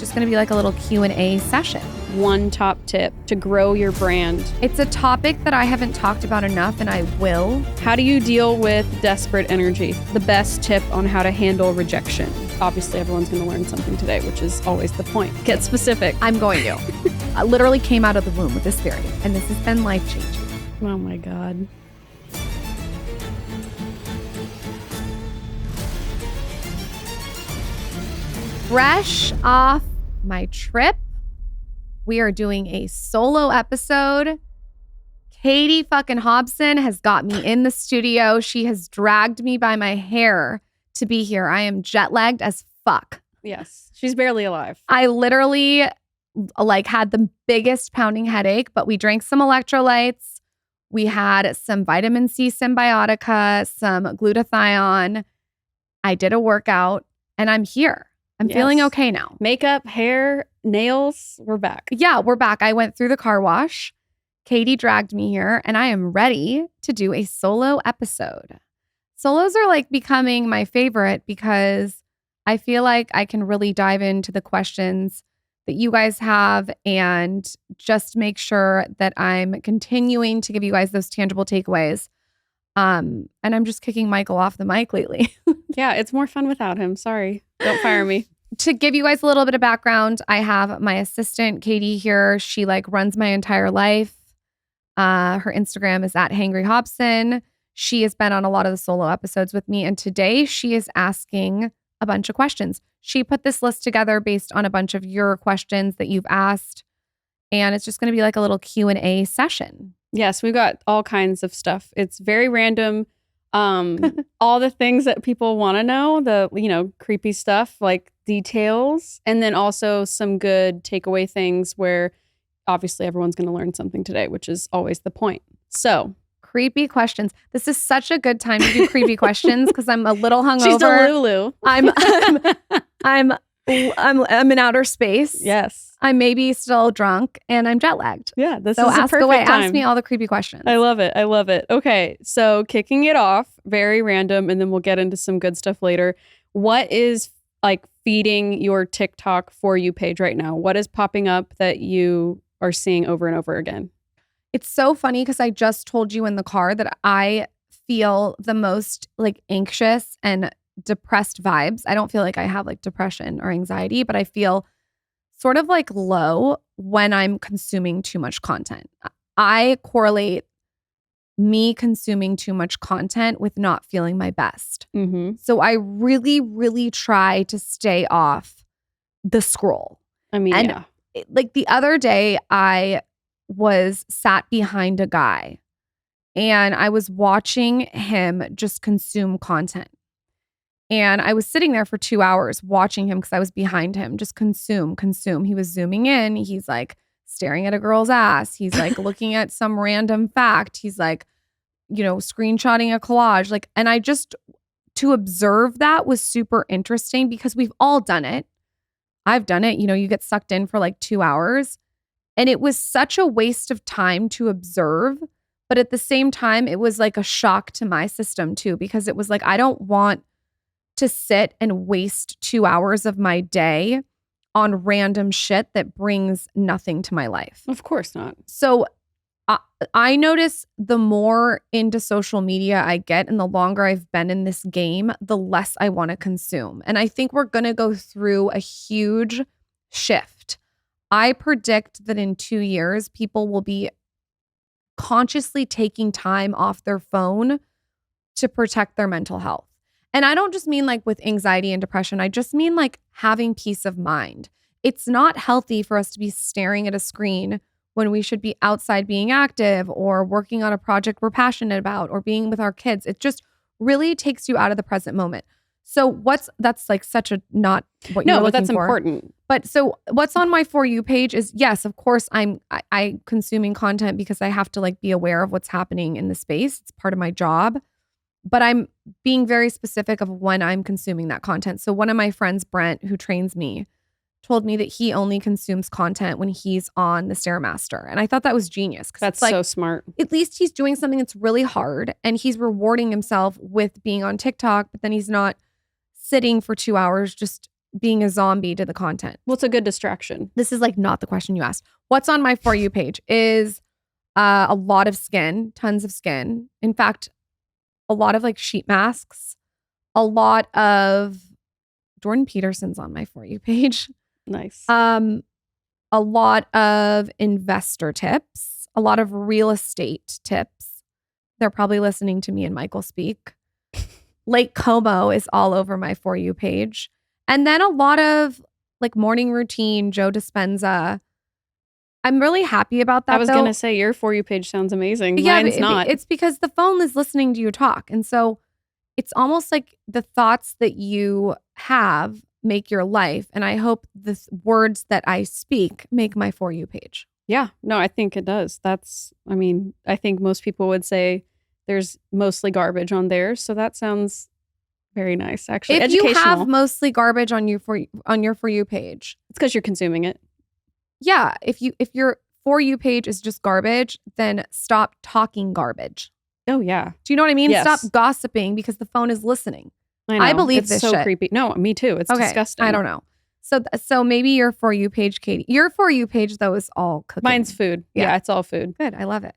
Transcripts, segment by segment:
just going to be like a little Q&A session. One top tip to grow your brand. It's a topic that I haven't talked about enough, and I will. How do you deal with desperate energy? The best tip on how to handle rejection. Obviously, everyone's going to learn something today, which is always the point. Get specific. I'm going to. I literally came out of the womb with this theory, and this has been life-changing. Oh my God. Fresh off my trip, we are doing a solo episode. Katie fucking Hobson has got me in the studio. She has dragged me by my hair to be here. I am jet lagged as fuck. Yes, she's barely alive. I literally had the biggest pounding headache, but we drank some electrolytes. We had some vitamin C symbiotica, some glutathione. I did a workout and I'm here. I'm feeling okay now. Makeup, hair, nails, we're back. Yeah, we're back. I went through the car wash. Katie dragged me here and I am ready to do a solo episode. Solos are like becoming my favorite because I feel like I can really dive into the questions that you guys have and just make sure that I'm continuing to give you guys those tangible takeaways. And I'm just kicking Michael off the mic lately. Yeah, it's more fun without him. Sorry. Don't fire me. To give you guys a little bit of background, I have my assistant, Katie, here. She runs my entire life. Her Instagram is @HangryHobson. She has been on a lot of the solo episodes with me. And today she is asking a bunch of questions. She put this list together based on a bunch of your questions that you've asked. And it's just going to be like a little Q&A session. Yes, we've got all kinds of stuff. It's very random. All the things that people want to know, the, creepy stuff, like details, and then also some good takeaway things where obviously everyone's going to learn something today, which is always the point. So creepy questions. This is such a good time to do creepy questions because I'm a little hungover. She's Delulu. I'm in outer space. Yes. I'm maybe still drunk and I'm jet lagged. Yeah, this so is ask a perfect away. time. Ask me all the creepy questions. I love it. I love it. Okay, so kicking it off, very random, and then we'll get into some good stuff later. What is feeding your TikTok For You page right now? What is popping up that you are seeing over and over again? It's so funny because I just told you in the car that I feel the most anxious and depressed vibes. I don't feel like I have depression or anxiety, but I feel sort of low when I'm consuming too much content. I correlate me consuming too much content with not feeling my best. Mm-hmm. So I really, really try to stay off the scroll. I mean, and the other day I was sat behind a guy and I was watching him just consume content. And I was sitting there for 2 hours watching him because I was behind him, just consume. He was zooming in. He's staring at a girl's ass. He's looking at some random fact. He's screenshotting a collage. And I just, to observe that was super interesting because we've all done it. I've done it. You get sucked in for 2 hours. And it was such a waste of time to observe. But at the same time, it was a shock to my system too, because it was I don't want to sit and waste 2 hours of my day on random shit that brings nothing to my life. Of course not. So I notice the more into social media I get and the longer I've been in this game, the less I want to consume. And I think we're going to go through a huge shift. I predict that in 2 years, people will be consciously taking time off their phone to protect their mental health. And I don't just mean with anxiety and depression. I just mean having peace of mind. It's not healthy for us to be staring at a screen when we should be outside being active or working on a project we're passionate about or being with our kids. It just really takes you out of the present moment. So that's such a not what you're looking for. No, but that's important. But so what's on my For You page is, yes, of course, I'm consuming content because I have to be aware of what's happening in the space. It's part of my job. But I'm being very specific of when I'm consuming that content. So one of my friends, Brent, who trains me, told me that he only consumes content when he's on the Stairmaster. And I thought that was genius. That's so smart. At least he's doing something that's really hard and he's rewarding himself with being on TikTok, but then he's not sitting for 2 hours just being a zombie to the content. Well, it's a good distraction. This is like not the question you asked. What's on my For You page is a lot of skin, tons of skin. In fact, a lot of like sheet masks, a lot of Jordan Peterson's on my For You page. Nice. A lot of investor tips, a lot of real estate tips. They're probably listening to me and Michael speak. Lake Como is all over my For You page. And then a lot of like morning routine, Joe Dispenza. I'm really happy about that. I was going to say your For You page sounds amazing. Yeah, Mine's not. It's because the phone is listening to you talk. And so it's almost like the thoughts that you have make your life. And I hope the words that I speak make my For You page. Yeah, no, I think it does. I think most people would say there's mostly garbage on there. So that sounds very nice, actually. If you have mostly garbage on your For You page, it's because you're consuming it. Yeah. If your For You page is just garbage, then stop talking garbage. Oh, yeah. Do you know what I mean? Yes. Stop gossiping because the phone is listening. I know. I believe it's this so shit. creepy. No, me too. It's disgusting. I don't know. So maybe your For You page, Katie. Your For You page, though, is all cooking. Mine's food. Yeah, it's all food. Good. I love it.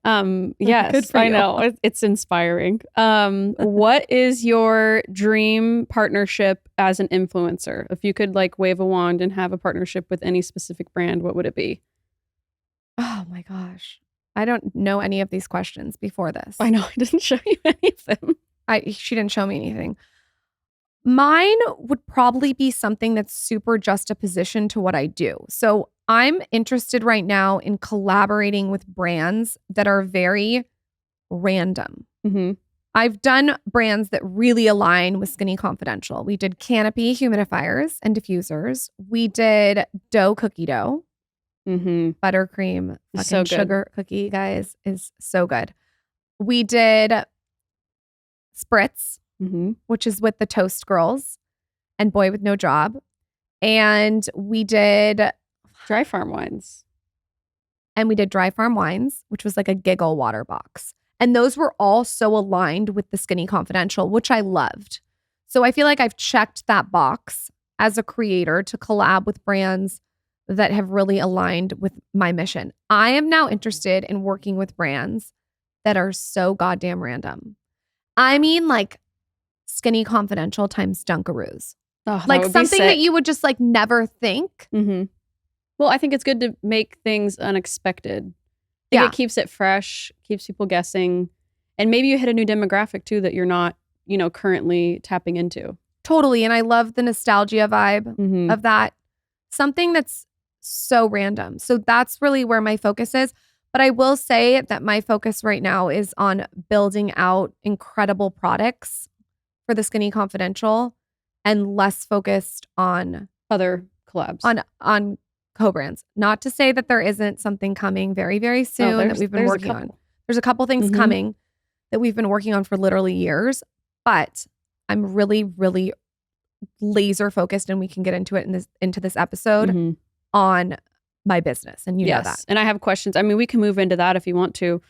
Yes, Good for you. I know. It's inspiring. What is your dream partnership as an influencer? If you could like wave a wand and have a partnership with any specific brand, what would it be? Oh my gosh. I don't know any of these questions before this. I know. I didn't show you any of them. She didn't show me anything. Mine would probably be something that's super juxtaposition to what I do. So I'm interested right now in collaborating with brands that are very random. Mm-hmm. I've done brands that really align with Skinny Confidential. We did Canopy humidifiers and diffusers. We did dough cookie dough. Mm-hmm. Buttercream fucking So good. sugar cookie, guys, is so good. We did Spritz, Mm-hmm. which is with the Toast Girls and Boy with No Job. And we did Dry farm wines. And we did Dry Farm Wines, which was like a giggle water box. And those were all so aligned with the Skinny Confidential, which I loved. So I feel like I've checked that box as a creator to collab with brands that have really aligned with my mission. I am now interested in working with brands that are so goddamn random. I mean, like Skinny Confidential times Dunkaroos. Oh, like something that you would just like never think. Mm-hmm. Well, I think it's good to make things unexpected. It keeps it fresh, keeps people guessing. And maybe you hit a new demographic too that you're not, currently tapping into. Totally. And I love the nostalgia vibe of that. Something that's so random. So that's really where my focus is. But I will say that my focus right now is on building out incredible products for the Skinny Confidential and less focused on other collabs. On co-brands. Not to say that there isn't something coming very, very soon that we've been working on. There's a couple things coming that we've been working on for literally years, but I'm really, really laser focused, and we can get into it into this episode on my business. And you know that. And I have questions. I mean, we can move into that if you want to.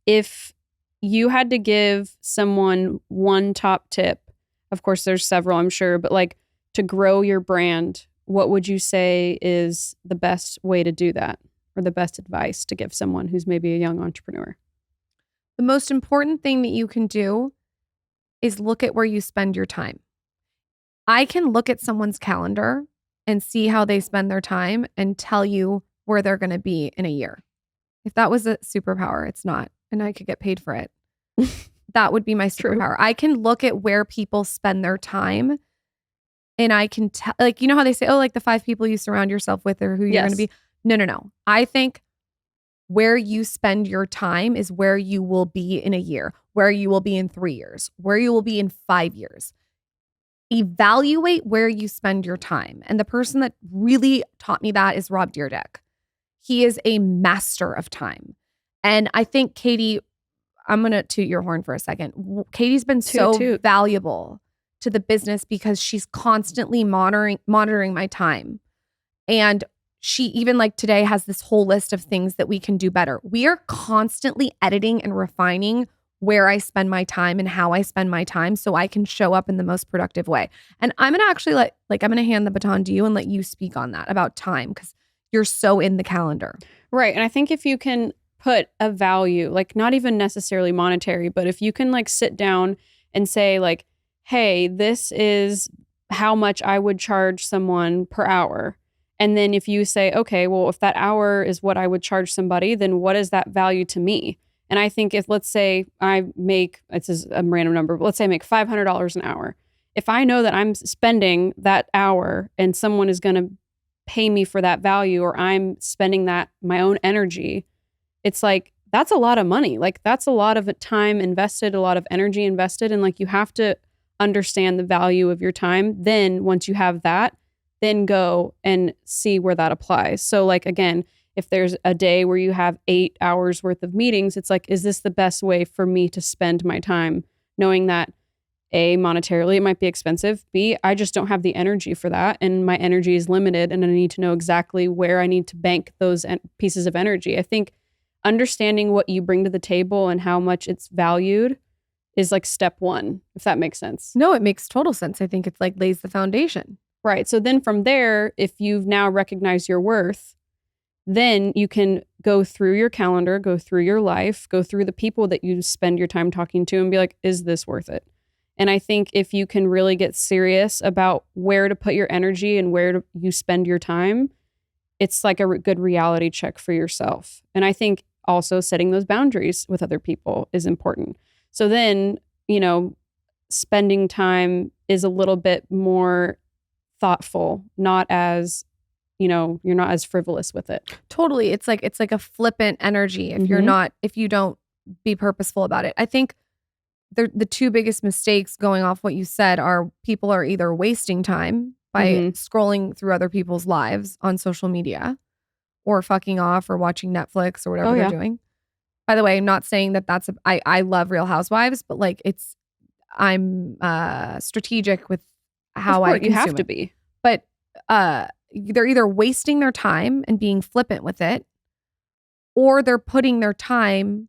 If you had to give someone one top tip, of course there's several, I'm sure, but like to grow your brand, what would you say is the best way to do that, or the best advice to give someone who's maybe a young entrepreneur? The most important thing that you can do is look at where you spend your time. I can look at someone's calendar and see how they spend their time and tell you where they're going to be in a year. If that was a superpower, it's not, and I could get paid for it. That would be my superpower. I can look at where people spend their time, and I can tell, like, you know how they say, oh, like the 5 people you surround yourself with or who you're going to be. No. I think where you spend your time is where you will be in a year, where you will be in 3 years, where you will be in 5 years. Evaluate where you spend your time. And the person that really taught me that is Rob Dyrdek. He is a master of time. And I think Katie, I'm going to toot your horn for a second. Katie's been so valuable to the business because she's constantly monitoring my time. And she even like today has this whole list of things that we can do better. We are constantly editing and refining where I spend my time and how I spend my time so I can show up in the most productive way. And I'm going to actually I'm going to hand the baton to you and let you speak on that about time because you're so in the calendar. Right. And I think if you can put a value, like not even necessarily monetary, but if you can like sit down and say like, hey, this is how much I would charge someone per hour. And then if you say, okay, well, if that hour is what I would charge somebody, then what is that value to me? And I think if, let's say I make, it's a random number, but let's say I make $500 an hour. If I know that I'm spending that hour and someone is going to pay me for that value, or I'm spending that my own energy, it's like, that's a lot of money. Like that's a lot of time invested, a lot of energy invested. And like, you have to understand the value of your time. Then once you have that, then go and see where that applies. So like, again, if there's a day where you have 8 hours worth of meetings, it's like, is this the best way for me to spend my time? Knowing that A, monetarily, it might be expensive. B, I just don't have the energy for that. And my energy is limited and I need to know exactly where I need to bank those pieces of energy. I think understanding what you bring to the table and how much it's valued is like step one, if that makes sense. No, it makes total sense. I think it's like lays the foundation. Right. So then from there, if you've now recognized your worth, then you can go through your calendar, go through your life, go through the people that you spend your time talking to and be like, is this worth it? And I think if you can really get serious about where to put your energy and where you spend your time, it's like a good reality check for yourself. And I think also setting those boundaries with other people is important. So then, spending time is a little bit more thoughtful, not as, you're not as frivolous with it. Totally. It's like a flippant energy if you don't be purposeful about it. I think the two biggest mistakes going off what you said are people are either wasting time by scrolling through other people's lives on social media or fucking off or watching Netflix or whatever they're doing. By the way, I'm not saying that I love Real Housewives, but like I'm strategic with how I consume you have it. to be. But they're either wasting their time and being flippant with it, or they're putting their time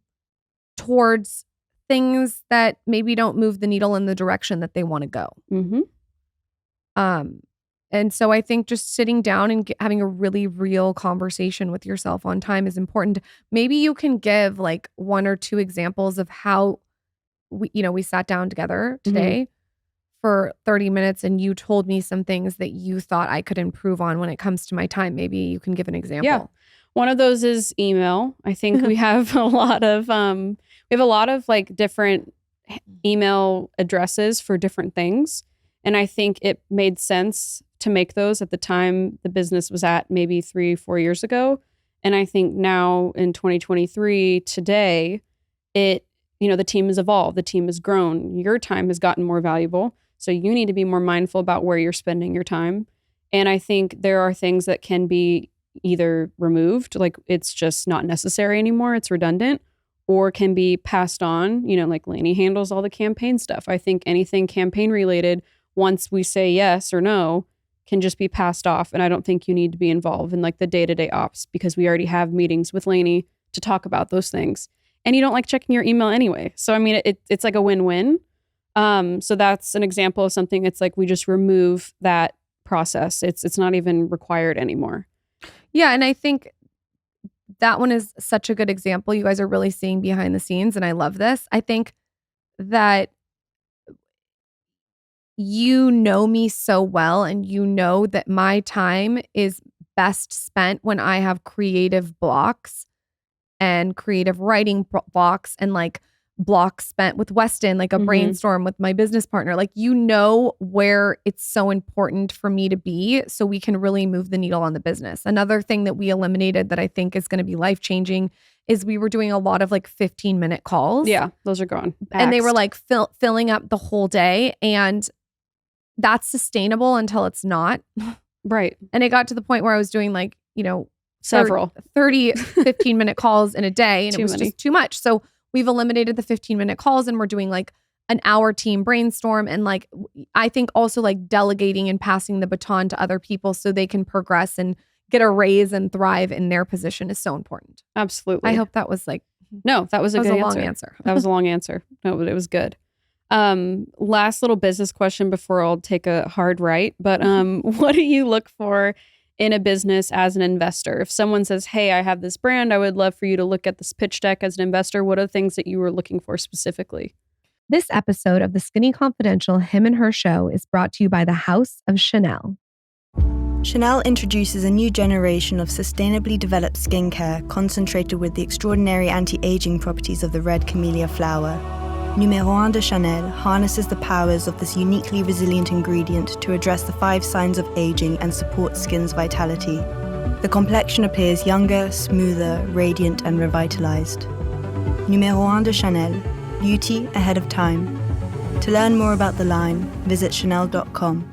towards things that maybe don't move the needle in the direction that they want to go. And so I think just sitting down and having a really real conversation with yourself on time is important. Maybe you can give like one or two examples of how we sat down together today for 30 minutes and you told me some things that you thought I could improve on when it comes to my time. Maybe you can give an example. Yeah. One of those is email. I think we have a lot of like different email addresses for different things. And I think it made sense to make those at the time the business was at maybe 3-4 years ago. And I think now in 2023, today, the team has evolved, the team has grown, your time has gotten more valuable. So you need to be more mindful about where you're spending your time. And I think there are things that can be either removed, like it's just not necessary anymore, it's redundant, or can be passed on, like Lainey handles all the campaign stuff. I think anything campaign related, once we say yes or no, can just be passed off. And I don't think you need to be involved in like the day-to-day ops because we already have meetings with Lainey to talk about those things. And you don't like checking your email anyway. So, I mean, it's like a win-win. So that's an example of something. It's like we just remove that process. It's not even required anymore. Yeah. And I think that one is such a good example. You guys are really seeing behind the scenes. And I love this. I think that you know me so well and you know that my time is best spent when I have creative blocks and creative writing blocks and like blocks spent with Weston, like a brainstorm with my business partner. Like, where it's so important for me to be so we can really move the needle on the business. Another thing that we eliminated that I think is going to be life-changing is we were doing a lot of like 15-minute calls. Yeah, those are gone. And they were like filling up the whole day. And that's sustainable until it's not. Right. And it got to the point where I was doing like, several 30, 15-minute calls in a day. And it was many. just too much. So we've eliminated the 15-minute calls and we're doing like an hour team brainstorm. And like, I think also like delegating and passing the baton to other people so they can progress and get a raise and thrive in their position is so important. Absolutely. I hope that was like No, that was a That was good a answer. long answer. That was a long answer. No, but it was good. Last little business question before I'll take a hard right. But what do you look for in a business as an investor? If someone says, hey, I have this brand, I would love for you to look at this pitch deck as an investor. What are the things that you were looking for specifically? This episode of the Skinny Confidential Him and Her Show is brought to you by the House of Chanel. Chanel introduces a new generation of sustainably developed skincare concentrated with the extraordinary anti-aging properties of the red camellia flower. Numéro 1 de Chanel harnesses the powers of this uniquely resilient ingredient to address the 5 signs of aging and support skin's vitality. The complexion appears younger, smoother, radiant, and revitalized. Numéro 1 de Chanel, beauty ahead of time. To learn more about the line, visit chanel.com.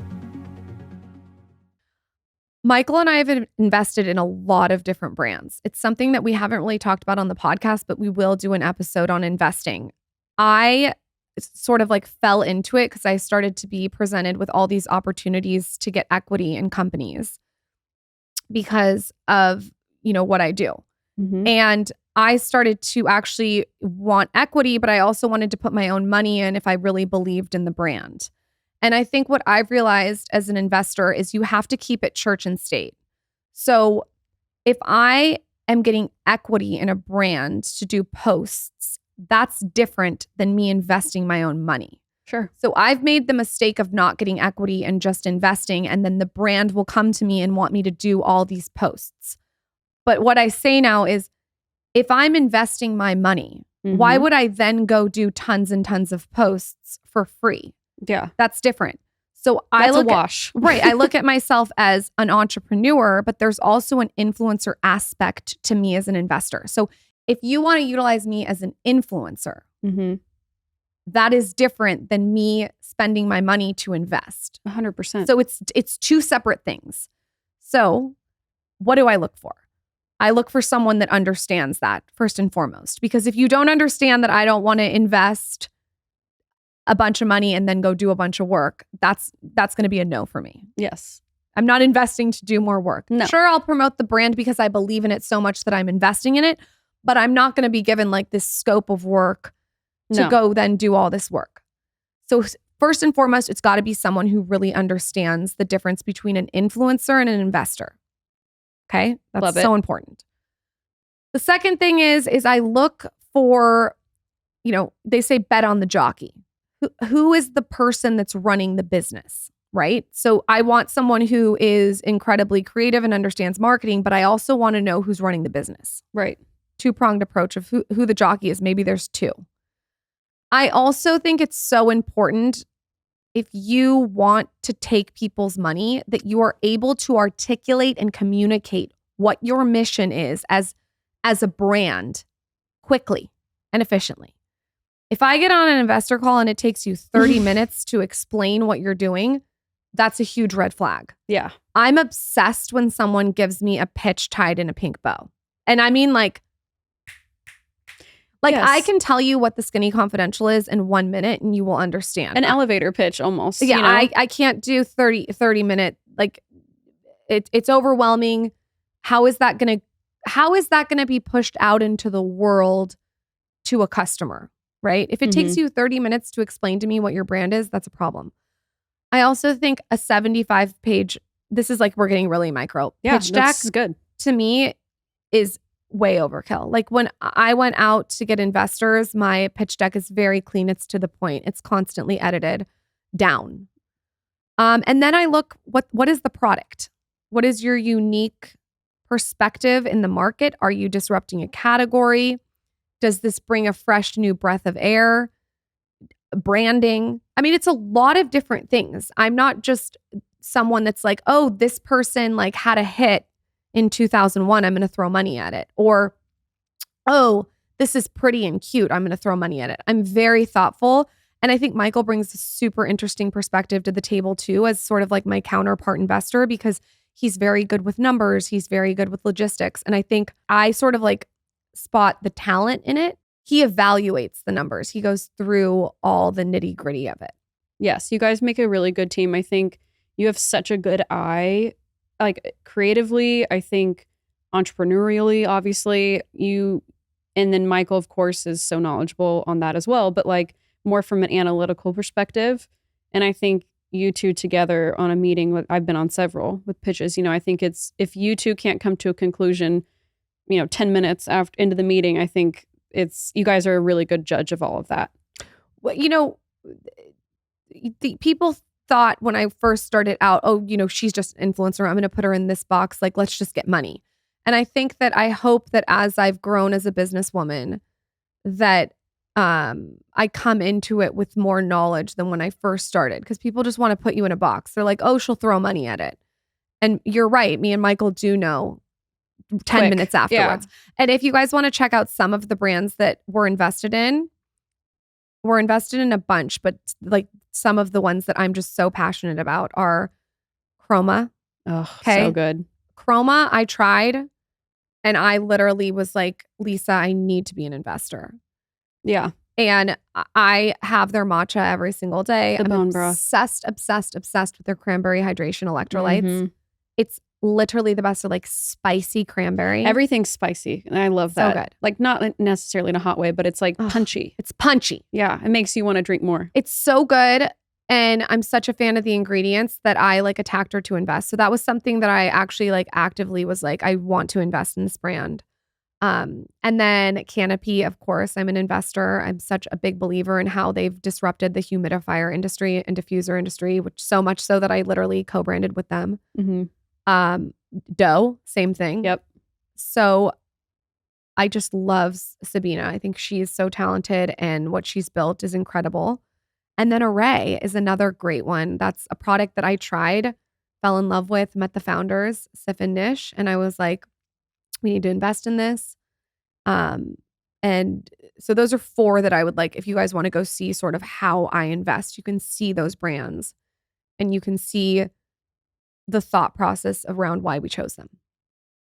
Michael and I have invested in a lot of different brands. It's something that we haven't really talked about on the podcast, but we will do an episode on investing. I sort of like fell into it because I started to be presented with all these opportunities to get equity in companies because of, what I do. Mm-hmm. And I started to actually want equity, but I also wanted to put my own money in if I really believed in the brand. And I think what I've realized as an investor is you have to keep it church and state. So if I am getting equity in a brand to do posts, that's different than me investing my own money. Sure. So I've made the mistake of not getting equity and just investing, and then the brand will come to me and want me to do all these posts. But what I say now is, if I'm investing my money, why would I then go do tons and tons of posts for free? Yeah. That's different. So That's I look a wash. I look at myself as an entrepreneur, but there's also an influencer aspect to me as an investor. So if you want to utilize me as an influencer, that is different than me spending my money to invest. 100%. So it's two separate things. So what do I look for? I look for someone that understands that first and foremost, because if you don't understand that I don't want to invest a bunch of money and then go do a bunch of work, that's going to be a no for me. Yes. I'm not investing to do more work. No. Sure, I'll promote the brand because I believe in it so much that I'm investing in it, but I'm not going to be given like this scope of work to go then do all this work. So first and foremost, it's got to be someone who really understands the difference between an influencer and an investor. Okay? That's so important. The second thing is I look for, they say bet on the jockey. Who is the person that's running the business, right? So I want someone who is incredibly creative and understands marketing, but I also want to know who's running the business. Right. Two-pronged approach of who the jockey is. Maybe there's two. I also think it's so important, if you want to take people's money, that you are able to articulate and communicate what your mission is as a brand quickly and efficiently. If I get on an investor call and it takes you 30 minutes to explain what you're doing, that's a huge red flag. Yeah. I'm obsessed when someone gives me a pitch tied in a pink bow. And I mean yes. I can tell you what the Skinny Confidential is in 1 minute and you will understand. An elevator pitch almost. Yeah, I can't do 30 minute, it's overwhelming. How is that going to be pushed out into the world to a customer? Right? If it takes you 30 minutes to explain to me what your brand is, that's a problem. I also think a 75-page, this is like we're getting really micro. Pitch deck that's good. To me is way overkill. Like when I went out to get investors, my pitch deck is very clean. It's to the point. It's constantly edited down. And then I look, what is the product? What is your unique perspective in the market? Are you disrupting a category? Does this bring a fresh new breath of air? Branding. I mean, it's a lot of different things. I'm not just someone that's like, oh, this person had a hit in 2001. I'm going to throw money at it. Or, oh, this is pretty and cute. I'm going to throw money at it. I'm very thoughtful. And I think Michael brings a super interesting perspective to the table too, as sort of like my counterpart investor, because he's very good with numbers. He's very good with logistics. And I think I sort of spot the talent in it. He evaluates the numbers. He goes through all the nitty gritty of it. Yes, you guys make a really good team. I think you have such a good eye, creatively. I think entrepreneurially, obviously, you And then Michael, of course, is so knowledgeable on that as well, but like more from an analytical perspective. And I think you two together on a meeting, I've been on several with pitches, I think it's, if you two can't come to a conclusion, 10 minutes into the meeting, I think you guys are a really good judge of all of that. Well, the people thought when I first started out, oh, she's just an influencer. I'm going to put her in this box. Like, let's just get money. And I think that I hope that as I've grown as a businesswoman, that I come into it with more knowledge than when I first started, because people just want to put you in a box. They're like, oh, she'll throw money at it. And you're right. Me and Michael do know 10 minutes afterwards. Yeah. And if you guys want to check out some of the brands that we're invested in a bunch, but like some of the ones that I'm just so passionate about are Chroma. Oh, so good. Chroma, I tried and I literally was like, Lisa, I need to be an investor. Yeah. And I have their matcha every single day. The bone broth. Obsessed with their cranberry hydration electrolytes. Mm-hmm. It's literally the best. They're like spicy cranberry. Everything's spicy. And I love that. So good. Like not necessarily in a hot way, but it's like punchy. It's punchy. Yeah. It makes you want to drink more. It's so good. And I'm such a fan of the ingredients that I like attacked her to invest. So that was something that I actually like actively was like, I want to invest in this brand. And then Canopy, of course, I'm an investor. I'm such a big believer in how they've disrupted the humidifier industry and diffuser industry, which so much so that I literally co-branded with them. Mm-hmm. Doe, same thing. Yep. So I just love Sabina. I think she's so talented and what she's built is incredible. And then Array is another great one. That's a product that I tried, fell in love with, met the founders, Sif and Nish, and I was like, we need to invest in this. And so those are 4 that I would like, if you guys want to go see sort of how I invest, you can see those brands and you can see the thought process around why we chose them.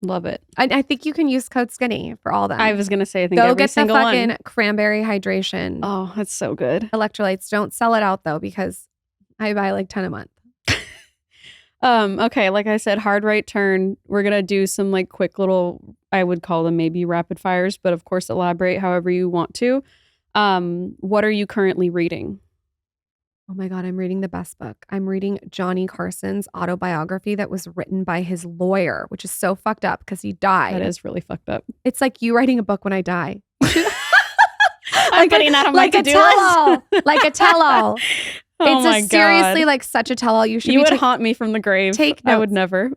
Love it. I think you can use code SKINNY for all them. I was going to say, I think go every get single the fucking one. cranberry hydration. Oh, that's so good. Electrolytes. Don't sell it out though, because I buy like 10 a month. Okay, like I said, hard right turn. We're gonna do some like quick little, I would call them maybe rapid fires, but of course elaborate however you want to. What are you currently reading? Oh my God, I'm reading the best book. I'm reading Johnny Carson's autobiography that was written by his lawyer, which is so fucked up because he died. That is really fucked up. It's like you writing a book when I die. I'm putting that on my to-do list. Like a tell-all. Oh my God. Seriously like such a tell-all. You would haunt me from the grave. Take notes. I would never.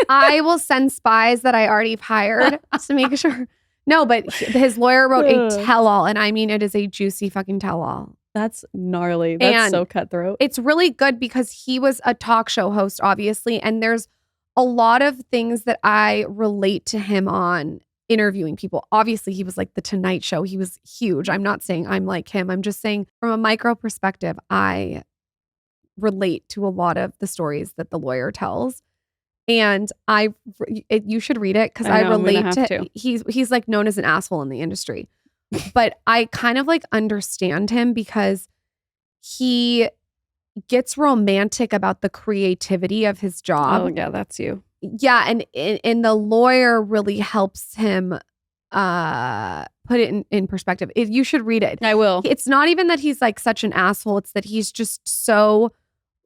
I will send spies that I already have hired to make sure. No, but his lawyer wrote a tell-all, and I mean, it is a juicy fucking tell-all. That's gnarly. That's so cutthroat. It's really good because he was a talk show host, obviously, and there's a lot of things that I relate to him on interviewing people. Obviously, he was like the Tonight Show. He was huge. I'm not saying I'm like him. I'm just saying from a micro perspective, I relate to a lot of the stories that the lawyer tells. And you should read it because I relate to. He's like known as an asshole in the industry. But I kind of like understand him because he gets romantic about the creativity of his job. Oh, yeah, that's you. Yeah, and the lawyer really helps him put it in perspective. You should read it. I will. It's not even that he's like such an asshole. It's that he's just so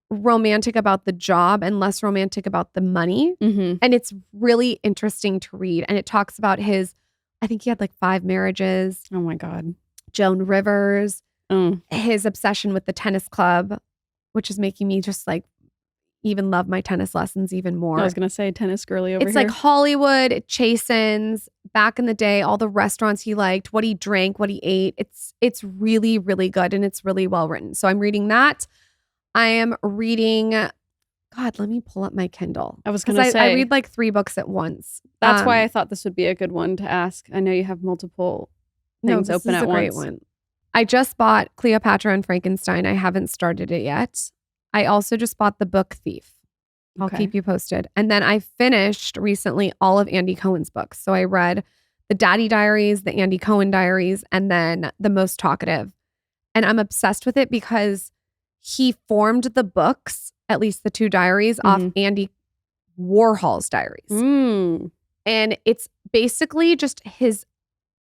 romantic about the job and less romantic about the money. Mm-hmm. And it's really interesting to read. And it talks about I think he had like 5 marriages. Oh my God. Joan Rivers, his obsession with the tennis club, which is making me just like even love my tennis lessons even more. I was going to say tennis girly over here. It's like Hollywood, it chastens, back in the day, all the restaurants he liked, what he drank, what he ate. It's really, really good and it's really well written. So I'm reading that. I am reading, God, let me pull up my Kindle. I was going to say. I read like 3 books at once. That's why I thought this would be a good one to ask. I know you have multiple things open at once. Great one. I just bought Cleopatra and Frankenstein. I haven't started it yet. I also just bought The Book Thief. I'll keep you posted. And then I finished recently all of Andy Cohen's books. So I read The Daddy Diaries, The Andy Cohen Diaries, and then The Most Talkative. And I'm obsessed with it because he formed the books, at least the 2 diaries, off Andy Warhol's diaries. And it's basically just his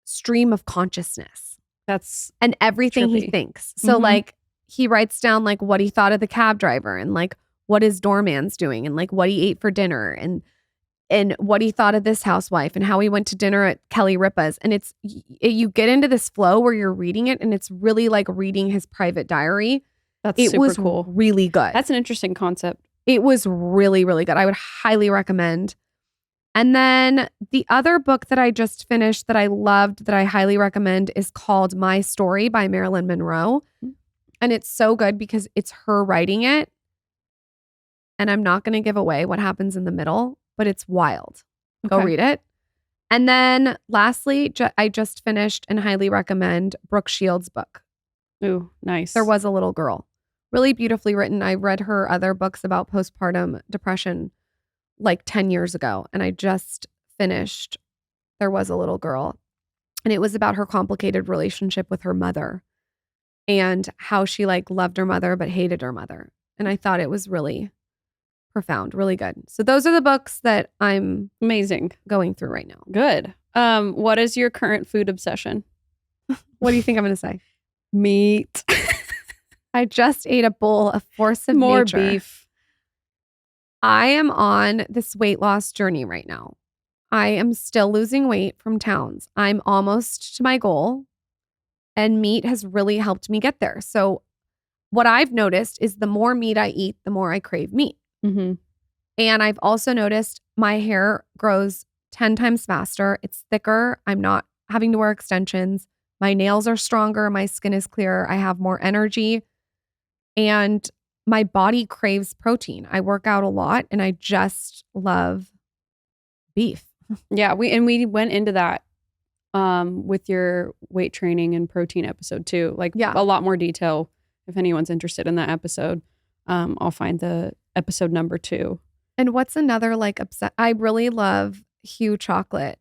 stream of consciousness That's and everything he trippy. thinks. So Mhm. like he writes down like what he thought of the cab driver and like what his doorman's doing and like what he ate for dinner and what he thought of this housewife and how he went to dinner at Kelly Ripa's. And it's you get into this flow where you're reading it and it's really like reading his private diary. That's It super was cool. really good. That's an interesting concept. It was really, really good. I would highly recommend. And then the other book that I just finished that I loved that I highly recommend is called My Story by Marilyn Monroe. And it's so good because it's her writing it. And I'm not going to give away what happens in the middle, but it's wild. Go Okay. read it. And then lastly, I just finished and highly recommend Brooke Shields' book. Ooh, nice. There Was a Little Girl. Really beautifully written. I read her other books about postpartum depression like 10 years ago. And I just finished There Was a Little Girl. And it was about her complicated relationship with her mother and how she like loved her mother but hated her mother. And I thought it was really profound, really good. So those are the books that I'm amazing. going through right now. Good. What is your current food obsession? What do you think I'm going to say? Meat. I just ate a bowl of Force of More Nature. beef. I am on this weight loss journey right now. I am still losing weight from Towns. I'm almost to my goal, and meat has really helped me get there. So what I've noticed is the more meat I eat, the more I crave meat. Mm-hmm. And I've also noticed my hair grows 10 times faster. It's thicker. I'm not having to wear extensions. My nails are stronger. My skin is clearer. I have more energy. And my body craves protein. I work out a lot and I just love beef. Yeah, we went into that with your weight training and protein episode too. Like a lot more detail if anyone's interested in that episode. I'll find the episode number 2. And what's another like upset? I really love Hue chocolate,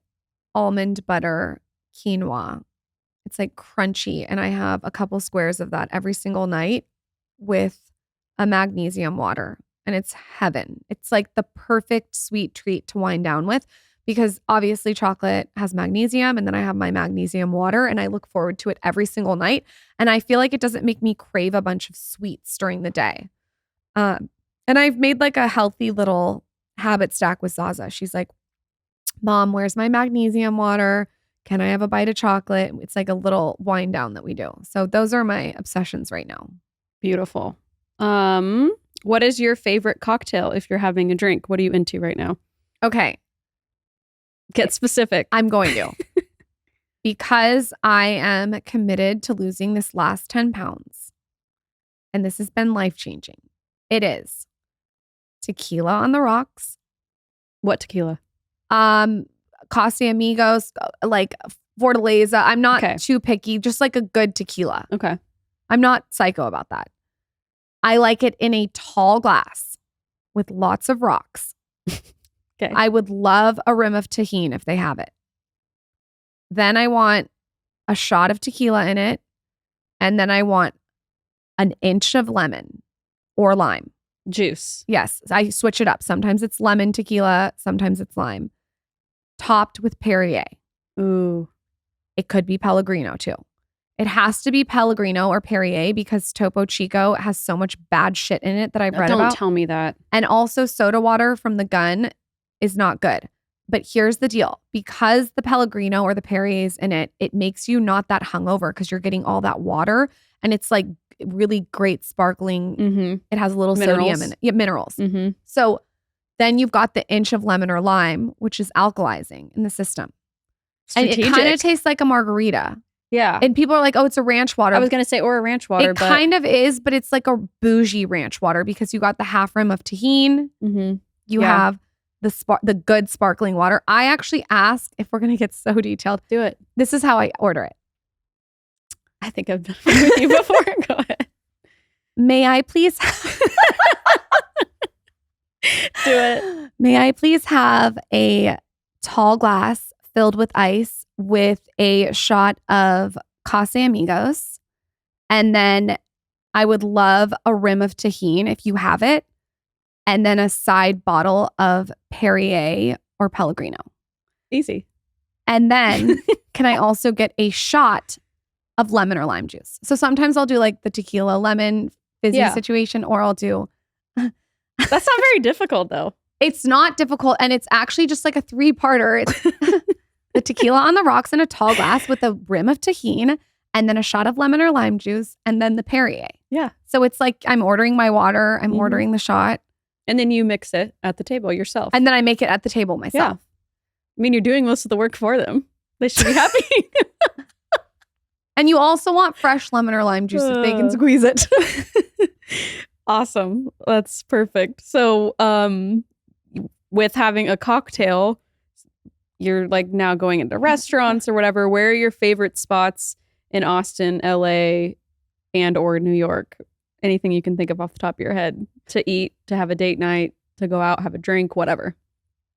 almond butter, quinoa. It's like crunchy. And I have a couple squares of that every single night with a magnesium water. And it's heaven. It's like the perfect sweet treat to wind down with because obviously chocolate has magnesium and then I have my magnesium water and I look forward to it every single night. And I feel like it doesn't make me crave a bunch of sweets during the day. And I've made like a healthy little habit stack with Zaza. She's like, Mom, where's my magnesium water? Can I have a bite of chocolate? It's like a little wind down that we do. So those are my obsessions right now. Beautiful. What is your favorite cocktail if you're having a drink? What are you into right now? Okay. Get specific. I'm going to. Because I am committed to losing this last 10 pounds. And this has been life-changing. It is tequila on the rocks. What tequila? Casamigos, like Fortaleza. I'm not too picky, just like a good tequila. Okay. I'm not psycho about that. I like it in a tall glass with lots of rocks. Okay. I would love a rim of tahini if they have it. Then I want a shot of tequila in it. And then I want an inch of lemon or lime. Juice. Yes. I switch it up. Sometimes it's lemon tequila. Sometimes it's lime. Topped with Perrier. Ooh. It could be Pellegrino too. It has to be Pellegrino or Perrier because Topo Chico has so much bad shit in it that I've read about. Don't tell me that. And also soda water from the gun is not good. But here's the deal. Because the Pellegrino or the Perrier is in it, it makes you not that hungover because you're getting all that water. And it's like really great sparkling. Mm-hmm. It has a little Minerals. sodium in it. Yeah, minerals. Mm-hmm. So then you've got the inch of lemon or lime, which is alkalizing in the system. Strategic. And it kind of tastes like a margarita. Yeah. And people are like, oh, it's a ranch water. I was going to say, or a ranch water. It kind of is, but it's like a bougie ranch water because you got the half rim of tahini. Mm-hmm. You have the good sparkling water. I actually ask if we're going to get so detailed. Do it. This is how I order it. I think I've done it with you before. Go ahead. May I please? Do it. May I please have a tall glass filled with ice with a shot of Casamigos. And then I would love a rim of tahini if you have it. And then a side bottle of Perrier or Pellegrino. Easy. And then can I also get a shot of lemon or lime juice? So sometimes I'll do like the tequila lemon fizzy situation, or I'll do. That's not very difficult though. It's not difficult, and it's actually just like a 3-parter. It's the tequila on the rocks in a tall glass with a rim of tahini, and then a shot of lemon or lime juice, and then the Perrier. Yeah. So it's like I'm ordering my water, I'm ordering the shot. And then you mix it at the table yourself. And then I make it at the table myself. Yeah. I mean, you're doing most of the work for them. They should be happy. And you also want fresh lemon or lime juice if they can squeeze it. Awesome. That's perfect. So with having a cocktail, you're like now going into restaurants or whatever. Where are your favorite spots in Austin, LA, and or New York? Anything you can think of off the top of your head to eat, to have a date night, to go out, have a drink, whatever.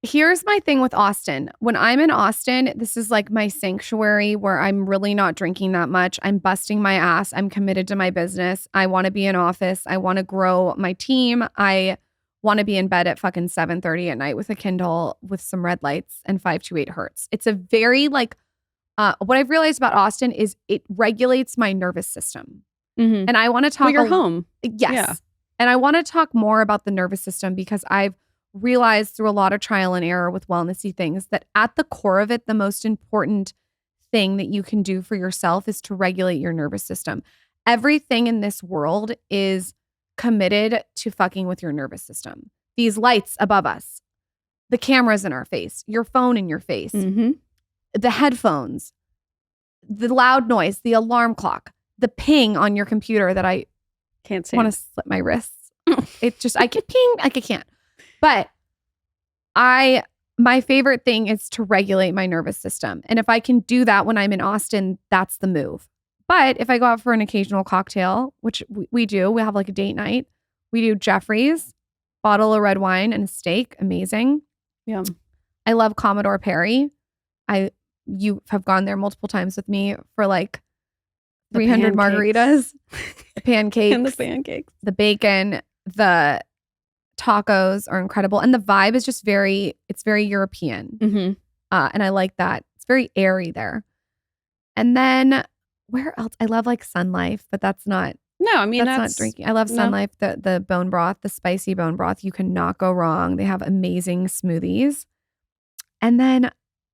Here's my thing with Austin. When I'm in Austin, this is like my sanctuary where I'm really not drinking that much. I'm busting my ass. I'm committed to my business. I want to be in office. I want to grow my team. I want to be in bed at fucking 7:30 at night with a Kindle with some red lights and 528 hertz. It's a very like, what I've realized about Austin is it regulates my nervous system. Mm-hmm. And I want to talk. Well, you're home. Yes. Yeah. And I want to talk more about the nervous system because I've realized through a lot of trial and error with wellnessy things that at the core of it, the most important thing that you can do for yourself is to regulate your nervous system. Everything in this world is committed to fucking with your nervous system. These lights above us, the cameras in our face, your phone in your face, the headphones, the loud noise, the alarm clock, the ping on your computer that I can't say. Want to slip my wrists. It just, I can ping, like I can't. But my favorite thing is to regulate my nervous system. And if I can do that when I'm in Austin, that's the move. But if I go out for an occasional cocktail, which we do, we have like a date night. We do Jeffrey's, bottle of red wine and a steak. Amazing. Yeah. I love Commodore Perry. You have gone there multiple times with me for like 300 margaritas, pancakes, and the pancakes, the bacon, the tacos are incredible. And the vibe is just it's very European. And I like that. It's very airy there. And then where else? I love like Sun Life, but that's not. No, I mean, that's not drinking. I love Sun Life, the bone broth, the spicy bone broth. You cannot go wrong. They have amazing smoothies. And then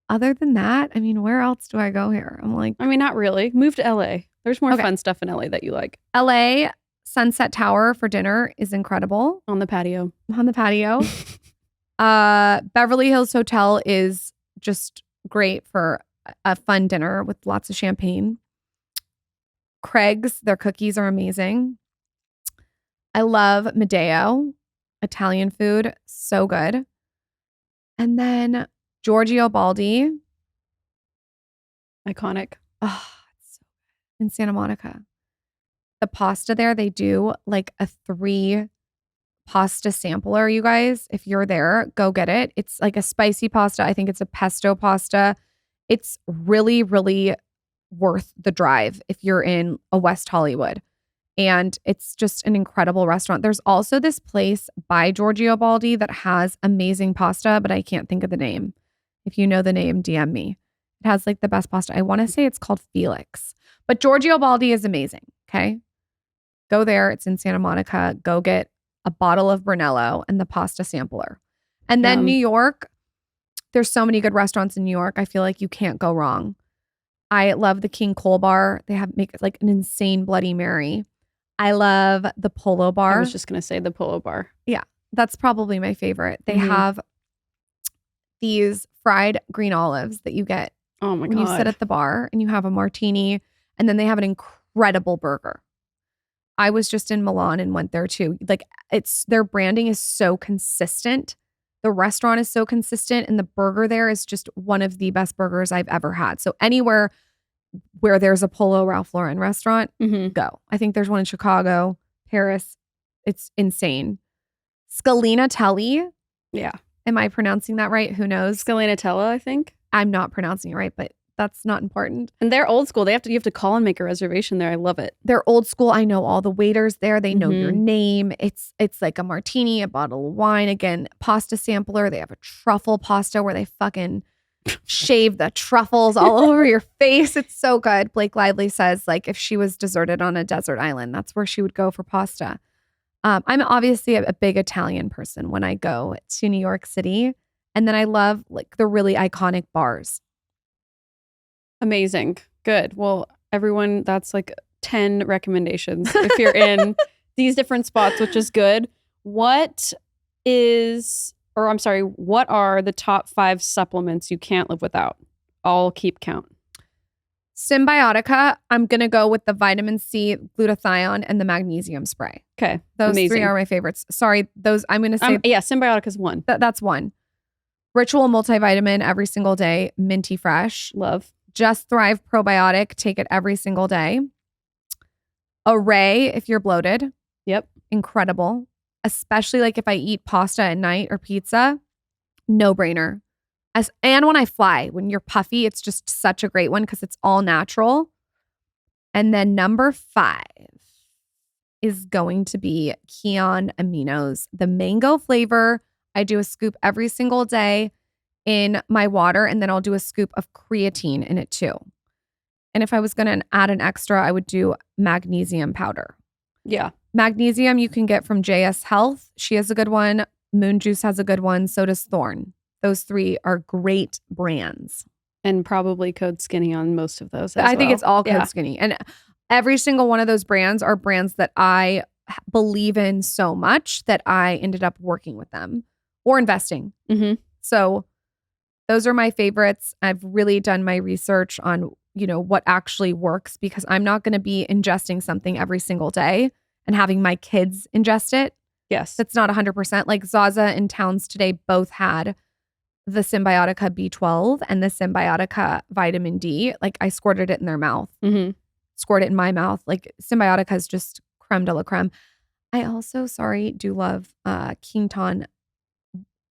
other than that, I mean, where else do I go here? I'm like, I mean, not really. Move to LA. There's more fun stuff in LA that you like. LA Sunset Tower for dinner is incredible. On the patio. Beverly Hills Hotel is just great for a fun dinner with lots of champagne. Craig's, their cookies are amazing. I love Medeo, Italian food, so good. And then Giorgio Baldi. Iconic. Oh, it's so good. In Santa Monica. The pasta there, they do like a 3 pasta sampler, you guys. If you're there, go get it. It's like a spicy pasta. I think it's a pesto pasta. It's really, really worth the drive if you're in a West Hollywood. And it's just an incredible restaurant. There's also this place by Giorgio Baldi that has amazing pasta, but I can't think of the name. If you know the name, DM me. It has like the best pasta. I want to say it's called Felix. But Giorgio Baldi is amazing, okay? Go there. It's in Santa Monica. Go get a bottle of Brunello and the pasta sampler. And then New York, there's so many good restaurants in New York. I feel like you can't go wrong. I love the King Cole Bar. They make like an insane Bloody Mary. I love the Polo Bar. I was just going to say the Polo Bar. Yeah, that's probably my favorite. They have these fried green olives that you get when you sit at the bar and you have a martini. And then they have an incredible burger. I was just in Milan and went there too. Like their branding is so consistent. The restaurant is so consistent and the burger there is just one of the best burgers I've ever had. So anywhere where there's a Polo Ralph Lauren restaurant, go. I think there's one in Chicago, Paris. It's insane. Scalinatelli. Yeah. Am I pronouncing that right? Who knows? Scalinatella, I think. I'm not pronouncing it right, but that's not important. And they're old school. You have to call and make a reservation there. I love it. They're old school. I know all the waiters there. They know your name. It's like a martini, a bottle of wine. Again, pasta sampler. They have a truffle pasta where they fucking shave the truffles all over your face. It's so good. Blake Lively says, like, if she was deserted on a desert island, that's where she would go for pasta. I'm obviously a big Italian person when I go to New York City. And then I love like the really iconic bars. Amazing. Good. Well, everyone, that's like 10 recommendations if you're in these different spots, which is good. What are the top 5 supplements you can't live without? I'll keep count. Symbiotica, I'm going to go with the vitamin C, glutathione, and the magnesium spray. Okay. Those Amazing. 3 are my favorites. Sorry, those I'm going to say. Yeah, Symbiotica's one. That's one. Ritual multivitamin every single day, minty fresh. Love. Just Thrive probiotic, take it every single day. Array, if you're bloated. Yep. Incredible. Especially like if I eat pasta at night or pizza, no brainer. And when I fly, when you're puffy, it's just such a great one because it's all natural. And then number 5 is going to be Kion Aminos. The mango flavor, I do a scoop every single day in my water, and then I'll do a scoop of creatine in it too. And if I was going to add an extra, I would do magnesium powder. Yeah. Magnesium you can get from JS Health. She has a good one. Moon Juice has a good one. So does Thorn. Those 3 are great brands. And probably code skinny on most of those. I think it's all code skinny. And every single one of those brands are brands that I believe in so much that I ended up working with them or investing. Mm-hmm. So those are my favorites. I've really done my research on, what actually works because I'm not going to be ingesting something every single day and having my kids ingest it. Yes. That's not 100%. Like Zaza and Towns today both had the Symbiotica B12 and the Symbiotica vitamin D. Like I squirted it in their mouth, squirt it in my mouth. Like Symbiotica is just creme de la creme. I also, do love Quinton.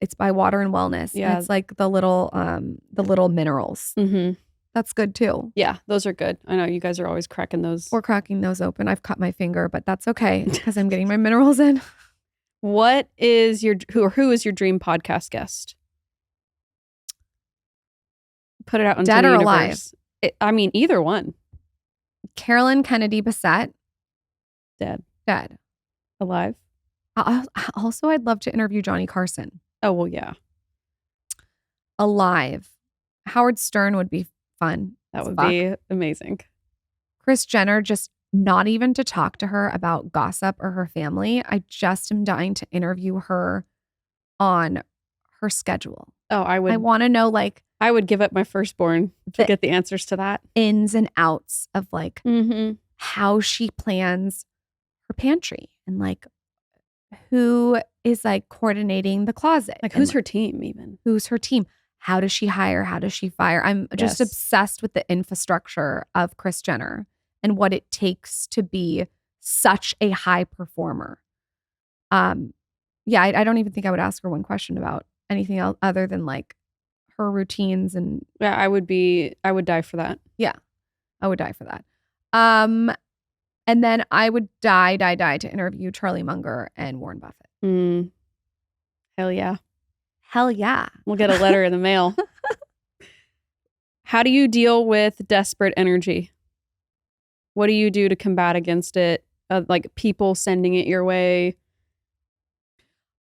It's by Water and Wellness. Yeah. And it's like the little minerals. Mm-hmm. That's good too. Yeah, those are good. I know you guys are always cracking those. We're cracking those open. I've cut my finger, but that's okay because I'm getting my minerals in. What is who is your dream podcast guest? Put it out into Dead the or universe. alive? Either one. Carolyn Kennedy Bassett. Dead. Alive. Also, I'd love to interview Johnny Carson. Oh, well, yeah. Alive. Howard Stern would be fun. That would be amazing. Kris Jenner, just not even to talk to her about gossip or her family. I just am dying to interview her on her schedule. Oh, I want to know I would give up my firstborn to get the answers to that. Ins and outs of how she plans her pantry and who is coordinating the closet. Who's her team even? Who's her team? How does she hire? How does she fire? I'm just obsessed with the infrastructure of Kris Jenner and what it takes to be such a high performer. I don't even think I would ask her one question about anything else other than her routines and I would die for that. Yeah. I would die for that. And then I would die to interview Charlie Munger and Warren Buffett. Hell yeah. Hell yeah. We'll get a letter in the mail. How do you deal with desperate energy? What do you do to combat against it? People sending it your way?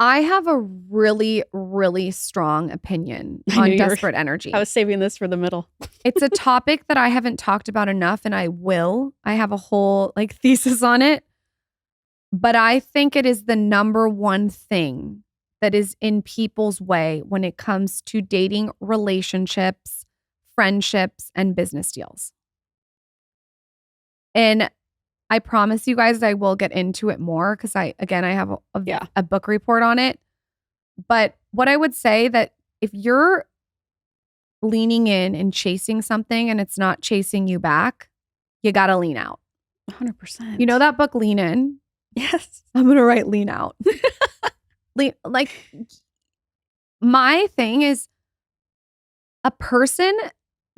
I have a really, really strong opinion on desperate energy. I was saving this for the middle. It's a topic that I haven't talked about enough, and I will. I have a whole thesis on it. But I think it is the number one thing that is in people's way when it comes to dating, relationships, friendships, and business deals. And I promise you guys I will get into it more because I have a book report on it. But what I would say that if you're leaning in and chasing something and it's not chasing you back, you got to lean out. 100%. You know that book, Lean In? Yes. I'm going to write Lean Out. My thing is a person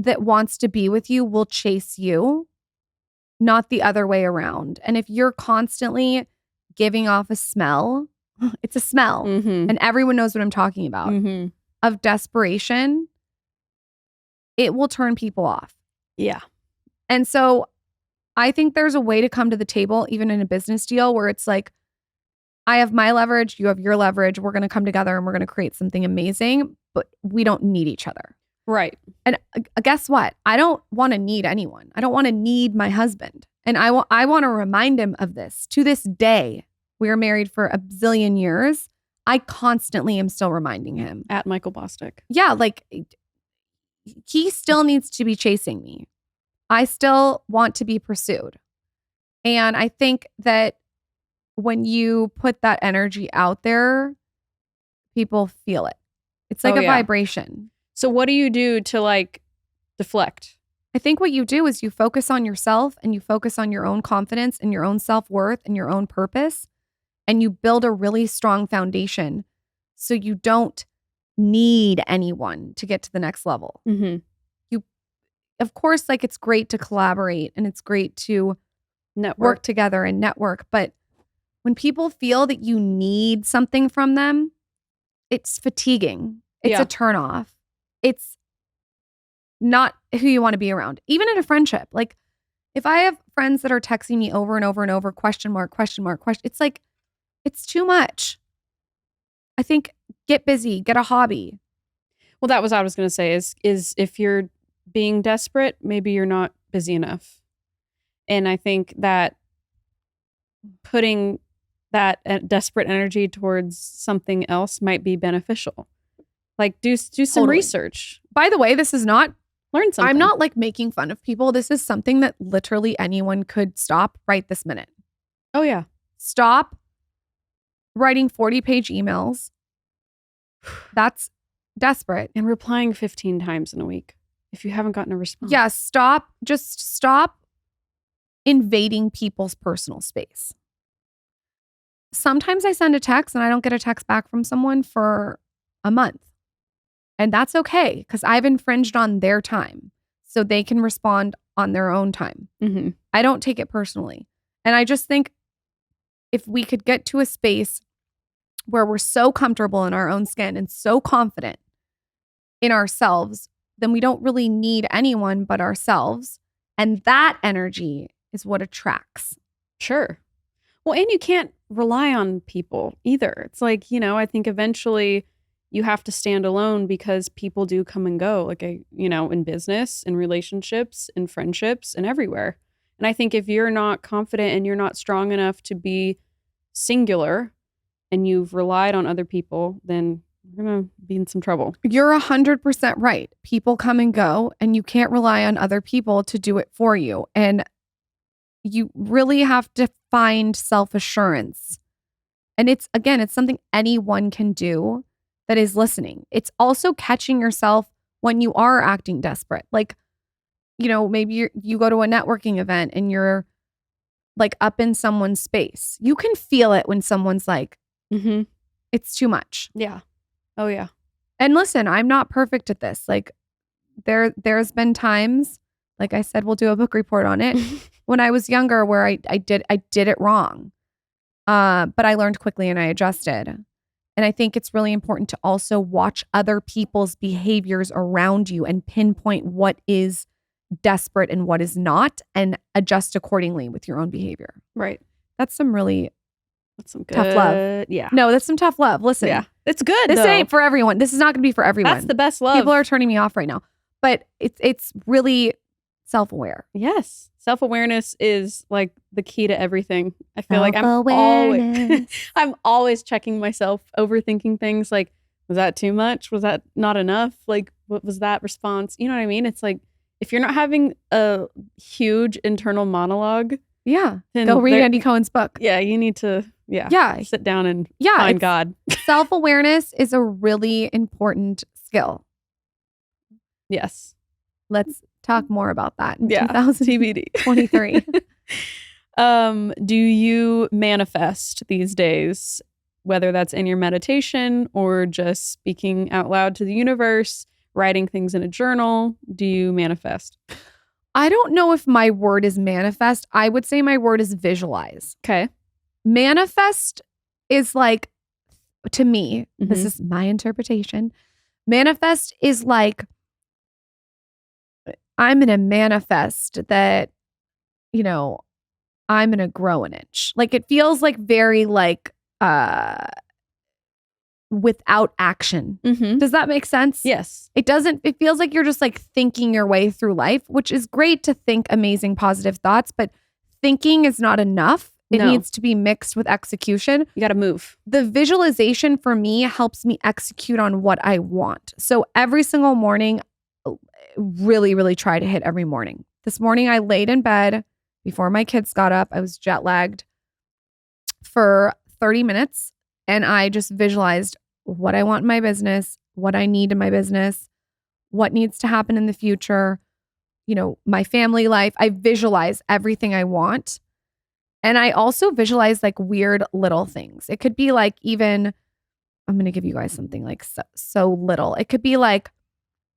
that wants to be with you will chase you, not the other way around. And if you're constantly giving off a smell, it's a smell. And everyone knows what I'm talking about, of desperation, it will turn people off. Yeah. And so I think there's a way to come to the table, even in a business deal, where it's like, I have my leverage, you have your leverage. We're going to come together and we're going to create something amazing, but we don't need each other. Right. And guess what? I don't want to need anyone. I don't want to need my husband. And I want to remind him of this. To this day, we are married for a bazillion years. I constantly am still reminding him. At Michael Bostic. Yeah, like he still needs to be chasing me. I still want to be pursued. And I think that when you put that energy out there, people feel it. It's like a vibration. So what do you do to like deflect? I think what you do is you focus on yourself and you focus on your own confidence and your own self-worth and your own purpose. And you build a really strong foundation so you don't need anyone to get to the next level. Mm-hmm. Of course, like it's great to collaborate and it's great to work together and network. But when people feel that you need something from them, it's fatiguing. It's a turnoff. It's not who you want to be around. Even in a friendship. Like if I have friends that are texting me over and over and over, question mark, it's like, it's too much. I think get busy, get a hobby. Well, that was what I was going to say is if you're being desperate, maybe you're not busy enough. And I think that putting that desperate energy towards something else might be beneficial. Like do some research. By the way, this is not learn something. I'm not like making fun of people. This is something that literally anyone could stop right this minute. Oh yeah. Stop writing 40-page emails. That's desperate. And replying 15 times in a week if you haven't gotten a response. Yeah, just stop invading people's personal space. Sometimes I send a text and I don't get a text back from someone for a month. And that's okay because I've infringed on their time so they can respond on their own time. Mm-hmm. I don't take it personally. And I just think if we could get to a space where we're so comfortable in our own skin and so confident in ourselves, then we don't really need anyone but ourselves. And that energy is what attracts. Sure. Well, and you can't rely on people either. It's like, I think eventually you have to stand alone because people do come and go, like, in business, in relationships, in friendships, and everywhere. And I think if you're not confident and you're not strong enough to be singular and you've relied on other people, then you're going to be in some trouble. You're 100% right. People come and go and you can't rely on other people to do it for you. And you really have to find self-assurance. And it's something anyone can do that is listening. It's also catching yourself when you are acting desperate. Like, maybe you go to a networking event and you're like up in someone's space. You can feel it when someone's like, it's too much. Yeah. Oh, yeah. And listen, I'm not perfect at this. Like there's been times, like I said, we'll do a book report on it, when I was younger where I did it wrong. But I learned quickly and I adjusted. And I think it's really important to also watch other people's behaviors around you and pinpoint what is desperate and what is not and adjust accordingly with your own behavior. Right. That's some good tough love. Yeah. No, that's some tough love. Listen. Yeah. It's good. This ain't for everyone. This is not going to be for everyone. That's the best love. People are turning me off right now. But it's really self-aware. Yes. Self-awareness is like the key to everything. I feel like I'm always checking myself, overthinking things like, was that too much? Was that not enough? Like, what was that response? You know what I mean? It's like, if you're not having a huge internal monologue. Yeah. Go read Andy Cohen's book. Yeah. You need to, sit down and find God. Self-awareness is a really important skill. Yes. Let's talk more about that in TBD 2023. Do you manifest these days, whether that's in your meditation or just speaking out loud to the universe, writing things in a journal? Do you manifest? I don't know if my word is manifest. I would say my word is visualize. Okay. Manifest is like, to me, this is my interpretation. Manifest is like I'm going to manifest that, you know, I'm going to grow an inch. Like it feels like very like without action. Mm-hmm. Does that make sense? Yes. It doesn't, it feels like you're just like thinking your way through life, which is great to think amazing, positive thoughts, but thinking is not enough. It No. needs to be mixed with execution. You got to move. The visualization for me helps me execute on what I want. So every single morning, really, really try to hit every morning. This morning, I laid in bed before my kids got up. I was jet lagged for 30 minutes. And I just visualized what I want in my business, what I need in my business, what needs to happen in the future, you know, my family life. I visualize everything I want. And I also visualize like weird little things. It could be like even, I'm going to give you guys something like so little. It could be like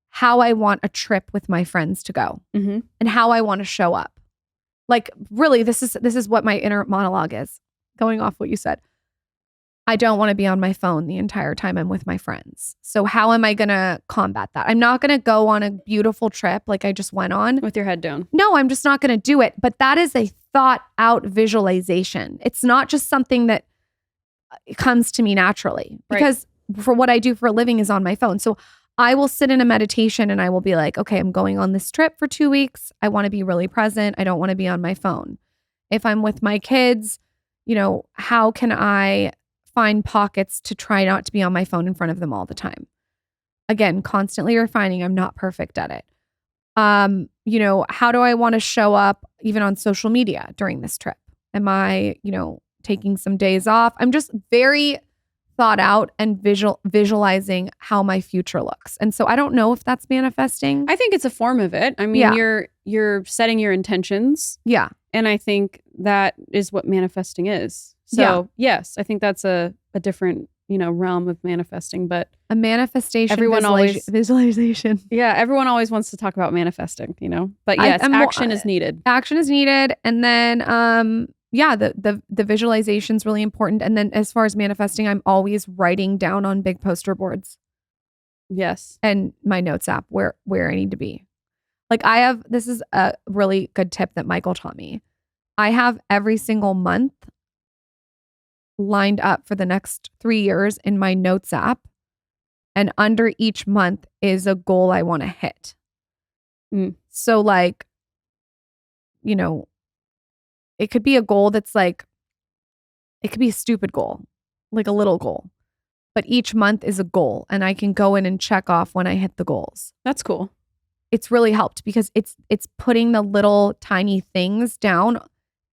how I want a trip with my friends to go Mm-hmm. and how I want to show up. Like really, this is what my inner monologue is, going off what you said. I don't want to be on my phone the entire time I'm with my friends. So how am I going to combat that? I'm not going to go on a beautiful trip like I just went on. With your head down. No, I'm just not going to do it. But that is a thought out visualization. It's not just something that comes to me naturally because for what I do for a living is on my phone. So I will sit in a meditation and I will be like, okay, I'm going on this trip for 2 weeks. I want to be really present. I don't want to be on my phone. If I'm with my kids, you know, how can I find pockets to try not to be on my phone in front of them all the time? Again, constantly refining. I'm not perfect at it. You know, how do I want to show up even on social media during this trip? Am I, you know, taking some days off? I'm just very thought out and visualizing how my future looks. And so I don't know if that's manifesting. I think it's a form of it. I mean, Yeah. you're setting your intentions. Yeah. And I think that is what manifesting is. So yes, I think that's a different, you know, realm of manifesting. But A manifestation Everyone visualization. yeah, everyone always wants to talk about manifesting, you know. But yes, action is needed. Action is needed. And then yeah, the visualization is really important. And then as far as manifesting, I'm always writing down on big poster boards Yes. and my notes app where I need to be. Like this is a really good tip that Michael taught me. I have every single month lined up for the next 3 years in my notes app. And under each month is a goal I want to hit. So like, you know, it could be a goal that's like, it could be a stupid goal, like a little goal. But each month is a goal and I can go in and check off when I hit the goals. That's cool. It's really helped because it's putting the little tiny things down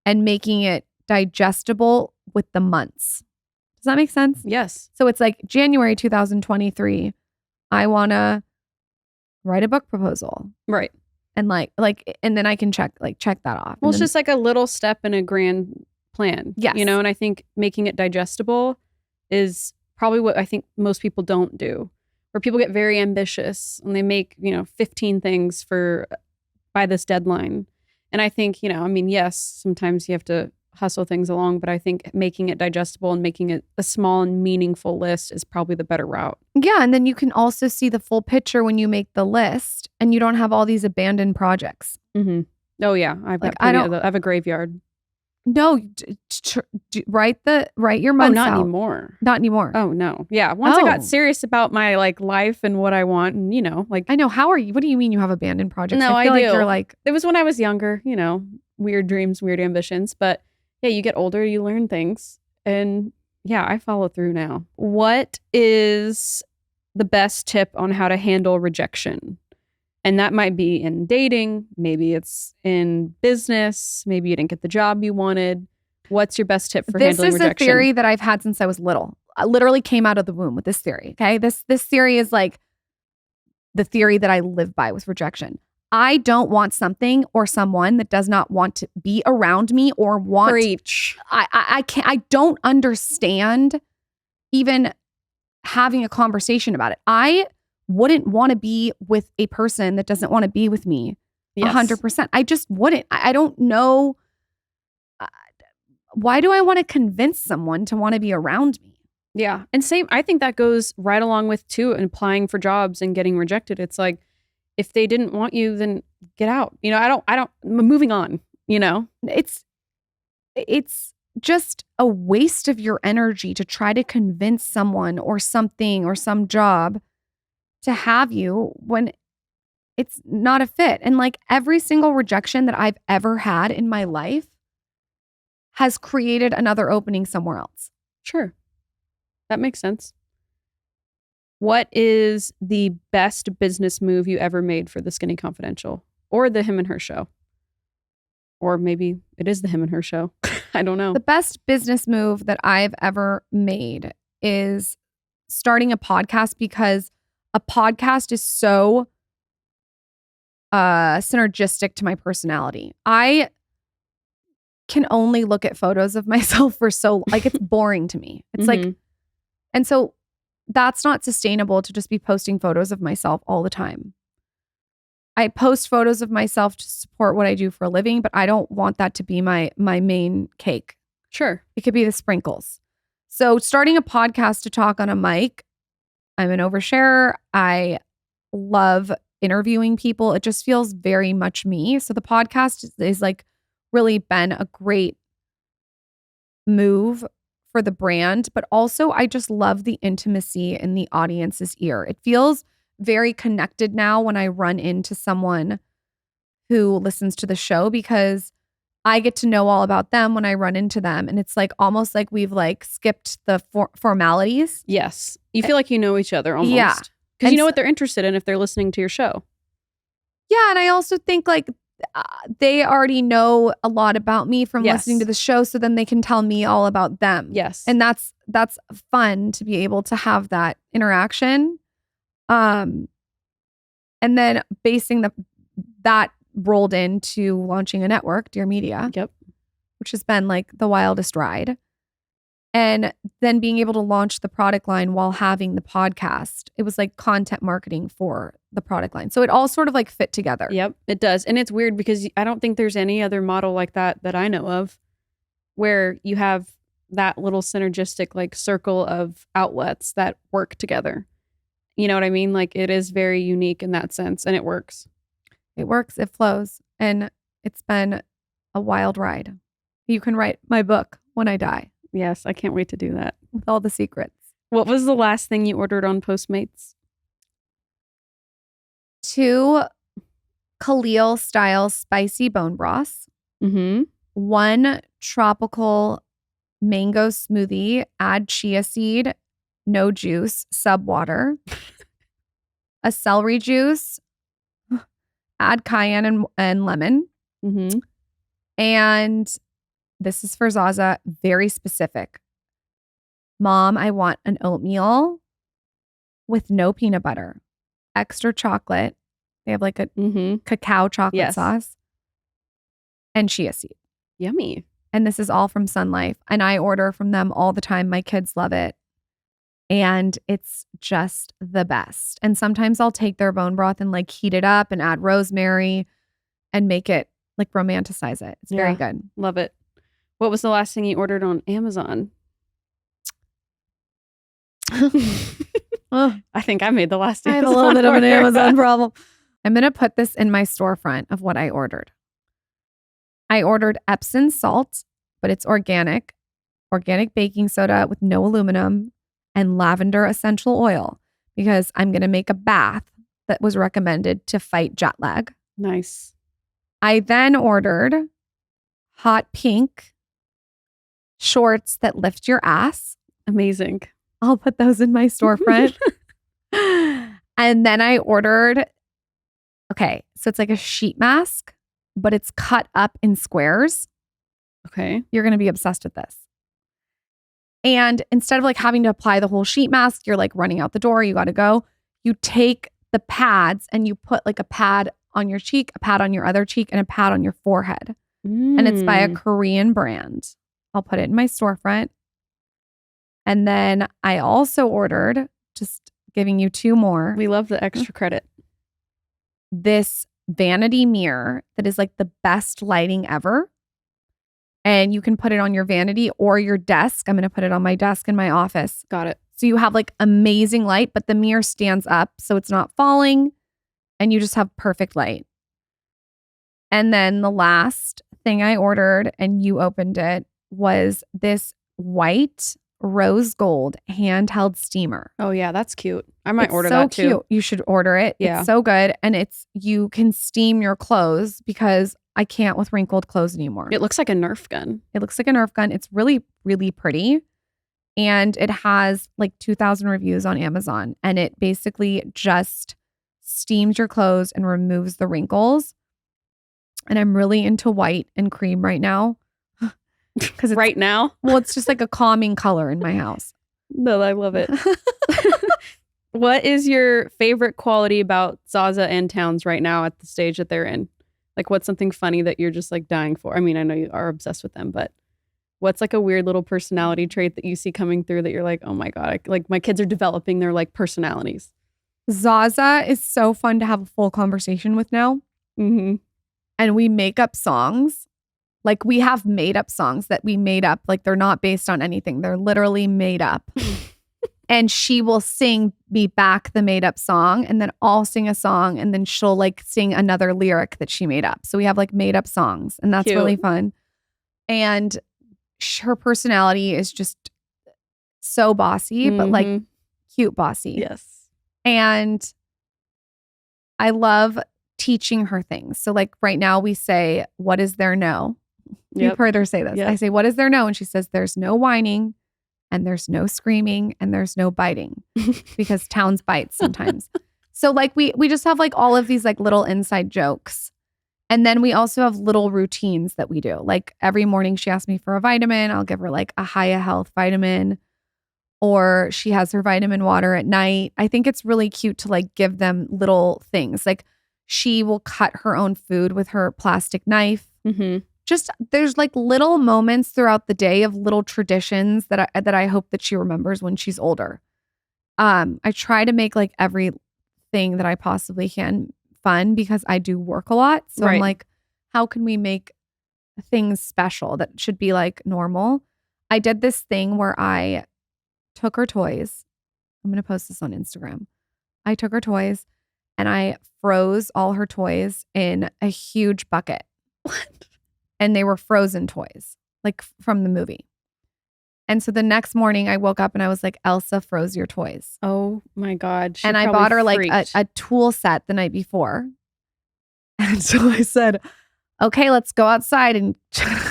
and making it digestible with the months. Does that make sense? Yes. So it's like January 2023, I want to write a book proposal. Right. And and then I can check that off. Well, it's just like a little step in a grand plan. Yes. You know, and I think making it digestible is probably what I think most people don't do. Where people get very ambitious and they make, you know, 15 things by this deadline. And I think, you know, I mean, yes, sometimes you have to hustle things along, but I think making it digestible and making it a small and meaningful list is probably the better route. Yeah. And then you can also see the full picture when you make the list and you don't have all these abandoned projects. Mm-hmm. Oh, yeah. I have a graveyard. No, write your months not out. anymore. Not anymore. Oh, no. Yeah. Once I got serious about my like life and what I want and, you know, like. I know. How are you? What do you mean you have abandoned projects? No, I feel I like do. you're like. It was when I was younger, you know, weird dreams, weird ambitions. But yeah, you get older, you learn things. And yeah, I follow through now. What is the best tip on how to handle rejection? And that might be in dating. Maybe it's in business. Maybe you didn't get the job you wanted. What's your best tip for handling rejection? This is a theory that I've had since I was little. I literally came out of the womb with this theory. Okay. This theory is like the theory that I live by with rejection. I don't want something or someone that does not want to be around me or want. Preach. I don't understand even having a conversation about it. I wouldn't want to be with a person that doesn't want to be with me 100%. I just wouldn't. I don't know. Why do I want to convince someone to want to be around me? Yeah. And same, I think that goes right along with too, and applying for jobs and getting rejected. It's like, if they didn't want you, then get out. Moving on, It's just a waste of your energy to try to convince someone or something or some job to have you when it's not a fit. And like every single rejection that I've ever had in my life has created another opening somewhere else. Sure. That makes sense. What is the best business move you ever made for the Skinny Confidential or the Him and Her Show? Or maybe it is the Him and Her Show. I don't know. The best business move that I've ever made is starting a podcast, because a podcast is so synergistic to my personality. I can only look at photos of myself for it's boring to me. It's like, and so that's not sustainable to just be posting photos of myself all the time. I post photos of myself to support what I do for a living, but I don't want that to be my main cake. Sure. It could be the sprinkles. So starting a podcast to talk on a mic, I'm an oversharer. I love interviewing people. It just feels very much me. So the podcast is like really been a great move for the brand, but also I just love the intimacy in the audience's ear. It feels very connected now when I run into someone who listens to the show, because I get to know all about them when I run into them. And it's like almost like we've like skipped the formalities. Yes. You feel like you know each other almost. Yeah. Because you know what they're interested in if they're listening to your show. Yeah. And I also think like they already know a lot about me from listening to the show. So then they can tell me all about them. Yes. And that's fun to be able to have that interaction. And then basing that rolled into launching a network, Dear Media. Yep. Which has been like the wildest ride. And then being able to launch the product line while having the podcast. It was like content marketing for the product line. So it all sort of like fit together. Yep, it does. And it's weird because I don't think there's any other model like that I know of where you have that little synergistic like circle of outlets that work together. You know what I mean? Like it is very unique in that sense, and it works. It works. It flows. And it's been a wild ride. You can write my book when I die. Yes, I can't wait to do that. With all the secrets. What was the last thing you ordered on Postmates? 2 Khalil style spicy bone broths. 1 tropical mango smoothie. Add chia seed, no juice, sub water. A celery juice. Add cayenne and lemon. And this is for Zaza, very specific. Mom, I want an oatmeal with no peanut butter, extra chocolate. They have like a cacao chocolate sauce and chia seed. Yummy. And this is all from Sun Life. And I order from them all the time. My kids love it. And it's just the best. And sometimes I'll take their bone broth and like heat it up and add rosemary and make it like romanticize it. It's very good. Love it. What was the last thing you ordered on Amazon? I think I made the last I have a little bit of an Amazon problem. I'm going to put this in my storefront of what I ordered. I ordered Epsom salt, but it's organic baking soda with no aluminum, and lavender essential oil, because I'm going to make a bath that was recommended to fight jet lag. Nice. I then ordered hot pink shorts that lift your ass. Amazing. I'll put those in my storefront. And then I ordered, so it's like a sheet mask, but it's cut up in squares. Okay. You're going to be obsessed with this. And instead of like having to apply the whole sheet mask, you're like running out the door, you got to go. You take the pads and you put like a pad on your cheek, a pad on your other cheek, and a pad on your forehead. And it's by a Korean brand. I'll put it in my storefront. And then I also ordered, just giving you 2 more. We love the extra credit. This vanity mirror that is like the best lighting ever. And you can put it on your vanity or your desk. I'm going to put it on my desk in my office. Got it. So you have like amazing light, but the mirror stands up so it's not falling. and you just have perfect light. And then the last thing I ordered and you opened it was this white rose gold handheld steamer. Oh yeah, that's cute. I might It's order so that too. cute. You should order it. Yeah. It's so good. And you can steam your clothes because I can't with wrinkled clothes anymore. It looks like a Nerf gun. It looks like a Nerf gun. It's really, really pretty. And it has like 2,000 reviews on Amazon. And it basically just steams your clothes and removes the wrinkles. And I'm really into white and cream right now. Because Right now? well, it's just like a calming color in my house. No, I love it. What is your favorite quality about Zaza and Towns right now at the stage that they're in? Like, what's something funny that you're just like dying for? I mean, I know you are obsessed with them, but what's like a weird little personality trait that you see coming through that you're like, oh my God, like my kids are developing their like personalities? Zaza is so fun to have a full conversation with now. Mm-hmm. And we make up songs. Like we have made up songs that we made up. Like they're not based on anything. They're literally made up. And she will sing me back the made up song. And then I'll sing a song. And then she'll like sing another lyric that she made up. So we have like made up songs. And that's Cute. really fun. And her personality is just so bossy, but like Mhm. cute bossy. Yes. And I love teaching her things. So like right now we say, what is there no? You've Yep. heard her say this. Yep. I say, what is there no? And she says, there's no whining and there's no screaming and there's no biting because Towns bites sometimes. So like we just have like all of these like little inside jokes. And then we also have little routines that we do. Like every morning she asks me for a vitamin. I'll give her like a Haya Health vitamin, or she has her vitamin water at night. I think it's really cute to like give them little things. Like she will cut her own food with her plastic knife. Mm-hmm. Just there's like little moments throughout the day of little traditions that I hope that she remembers when she's older. I try to make like everything that I possibly can fun because I do work a lot. So Right. I'm like, how can we make things special that should be like normal? I did this thing where I took her toys. I'm going to post this on Instagram. I took her toys and I froze all her toys in a huge bucket. What? And they were frozen toys, like from the movie. And so the next morning I woke up and I was like, Elsa froze your toys. Oh my God. She And I probably bought her like freaked. a tool set the night before. And so I said, okay, let's go outside and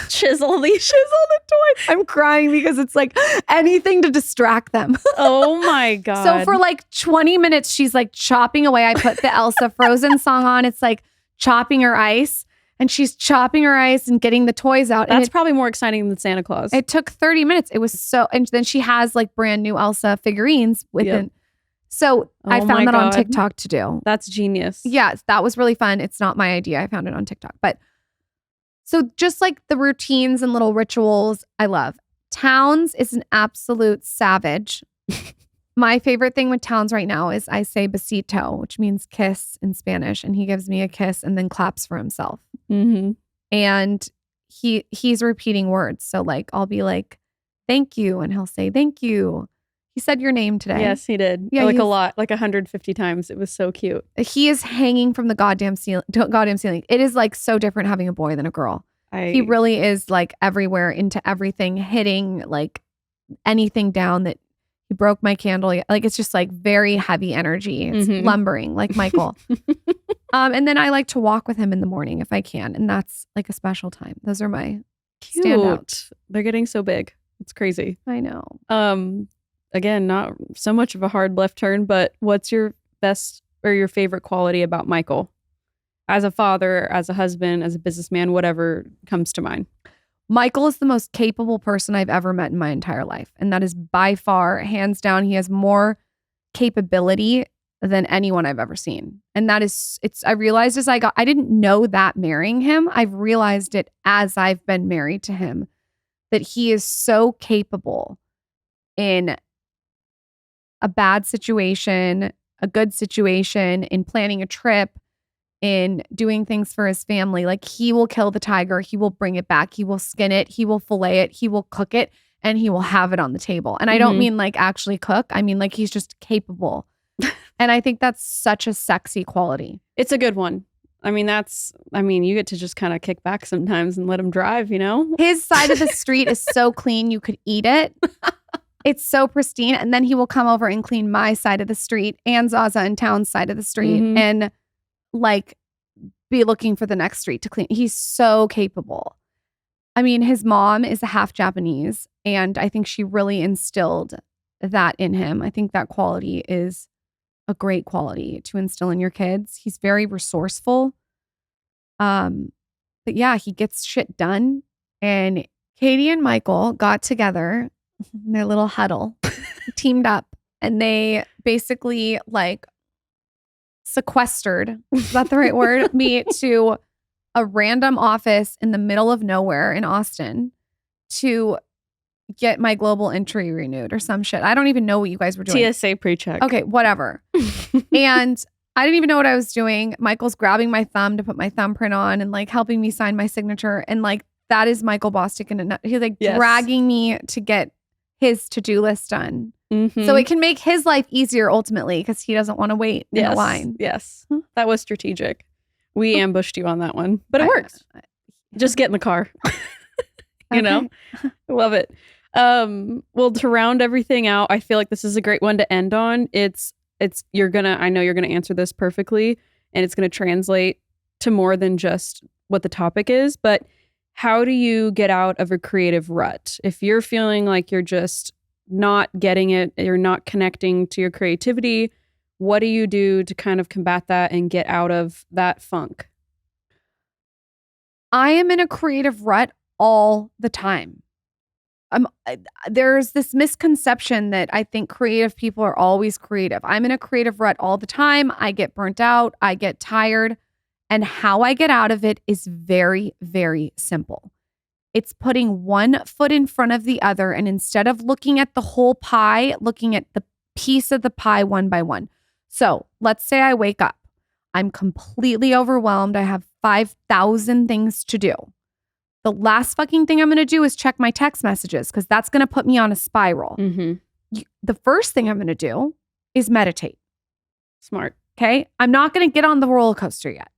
chisel these. chisel the toys. I'm crying because it's like anything to distract them. Oh my God. So for like 20 minutes, she's like chopping away. I put the Elsa Frozen song on. It's like chopping her ice. And she's chopping her ice and getting the toys out. That's And probably more exciting than Santa Claus. it took 30 minutes. It was so, and then she has like brand new Elsa figurines within. Yep. So I Oh my found that on God. TikTok to do. That's genius. Yeah, that was really fun. It's not my idea. I found it on TikTok. But so just like the routines and little rituals, I love. Towns is an absolute savage. My favorite thing with Towns right now is I say besito, which means kiss in Spanish. And he gives me a kiss and then claps for himself. Mm-hmm. And he's repeating words. So like I'll be like, thank you. And he'll say, thank you. He said your name today. Yes, he did. Yeah, like a he's- lot, like 150 times. It was so cute. He is hanging from the goddamn ceiling. It is like so different having a boy than a girl. He really is like everywhere into everything, hitting like anything down that he broke my candle. Like it's just like very heavy energy. It's Mhm. lumbering like Michael. And then I like to walk with him in the morning if I can. And that's like a special time. Those are my cute. standouts. They're getting so big. It's crazy. I know. Again, not so much of a hard left turn, but what's your best or your favorite quality about Michael? As a father, as a husband, as a businessman, whatever comes to mind. Michael is the most capable person I've ever met in my entire life. And that is by far, hands down, he has more capability than anyone I've ever seen. And that is, I realized I didn't know that marrying him. I've realized it as I've been married to him, that he is so capable in a bad situation, a good situation, in planning a trip, in doing things for his family. Like he will kill the tiger. He will bring it back. He will skin it. He will fillet it. He will cook it and he will have it on the table. And I don't Mhm. mean like actually cook. I mean like he's just capable. And I think that's such a sexy quality. It's a good one. I mean, you get to just kind of kick back sometimes and let him drive, you know? His side of the street is so clean, you could eat it. It's so pristine. And then he will come over and clean my side of the street and Zaza and Town's side of the street and like be looking for the next street to clean. He's so capable. I mean, his mom is half Japanese, and I think she really instilled that in him. I think that quality is a great quality to instill in your kids. He's very resourceful. But yeah, he gets shit done. And Katie and Michael got together in their little huddle, teamed up, and they basically like sequestered, is that the right word? Me to a random office in the middle of nowhere in Austin to get my global entry renewed or some shit. I don't even know what you guys were doing. TSA pre-check. Okay, whatever. And I didn't even know what I was doing. Michael's grabbing my thumb to put my thumbprint on and like helping me sign my signature. And like, that is Michael Bostic. And he's like dragging me to get his to-do list done. So it can make his life easier ultimately because he doesn't want to wait in a line. Yes, that was strategic. We ambushed you on that one, but it works. Just get in the car. You know, I love it. Well, to round everything out, I feel like this is a great one to end on. I know you're gonna answer this perfectly, and it's gonna translate to more than just what the topic is, but how do you get out of a creative rut? If you're feeling like you're just not getting it, you're not connecting to your creativity, what do you do to kind of combat that and get out of that funk? I am in a creative rut all the time. There's this misconception that I think creative people are always creative. I'm in a creative rut all the time. I get burnt out. I get tired. And how I get out of it is very, very simple. It's putting one foot in front of the other. And instead of looking at the whole pie, looking at the piece of the pie one by one. So let's say I wake up. I'm completely overwhelmed. I have 5,000 things to do. The last fucking thing I'm going to do is check my text messages because that's going to put me on a spiral. The first thing I'm going to do is meditate. Smart. Okay. I'm not going to get on the roller coaster yet.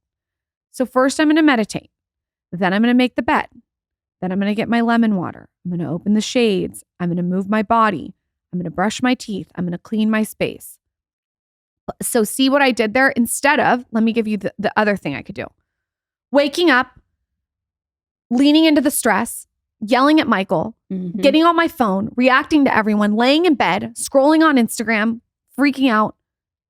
So first I'm going to meditate. Then I'm going to make the bed. Then I'm going to get my lemon water. I'm going to open the shades. I'm going to move my body. I'm going to brush my teeth. I'm going to clean my space. So see what I did there? Instead of, let me give you the other thing I could do. Waking up, leaning into the stress, yelling at Michael, getting on my phone, reacting to everyone, laying in bed, scrolling on Instagram, freaking out,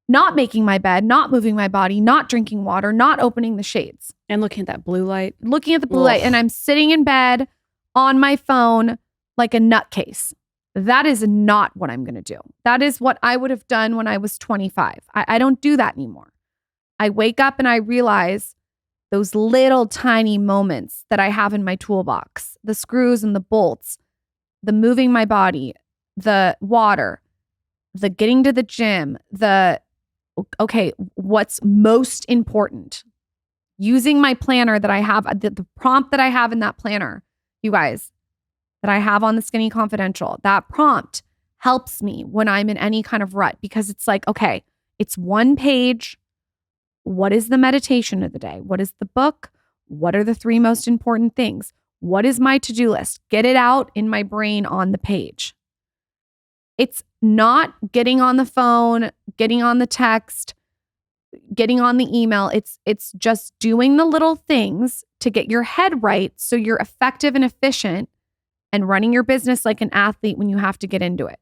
not making my bed, not moving my body, not drinking water, not opening the shades. And looking at that blue light. Looking at the blue light. And I'm sitting in bed on my phone like a nutcase. That is not what I'm going to do. That is what I would have done when I was 25. I don't do that anymore. I wake up and I realize those little tiny moments that I have in my toolbox, the screws and the bolts, the moving my body, the water, the getting to the gym, what's most important? Using my planner that I have, the prompt that I have in that planner, you guys, that I have on the Skinny Confidential, that prompt helps me when I'm in any kind of rut because it's like, okay, it's one page. What is the meditation of the day? What is the book? What are the 3 most important things? What is my to-do list? Get it out in my brain on the page. It's not getting on the phone, getting on the text, getting on the email. It's just doing the little things to get your head right so you're effective and efficient and running your business like an athlete when you have to get into it.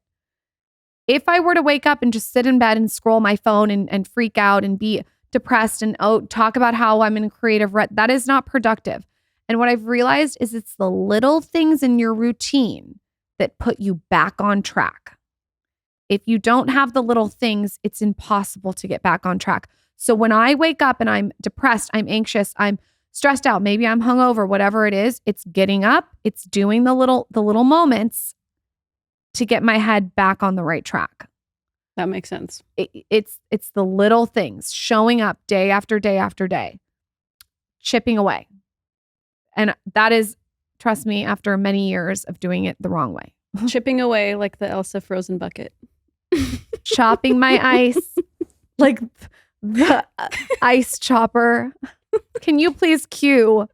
If I were to wake up and just sit in bed and scroll my phone and freak out and be depressed and talk about how I'm in a creative rut, that is not productive. And what I've realized is it's the little things in your routine that put you back on track. If you don't have the little things, it's impossible to get back on track. So when I wake up and I'm depressed, I'm anxious, I'm stressed out, maybe I'm hungover, whatever it is, it's getting up, it's doing the little moments to get my head back on the right track. That makes sense. It's the little things, showing up day after day after day, chipping away. And that is, trust me, after many years of doing it the wrong way. Chipping away like the Elsa frozen bucket. Chopping my ice, like the ice chopper. Can you please cue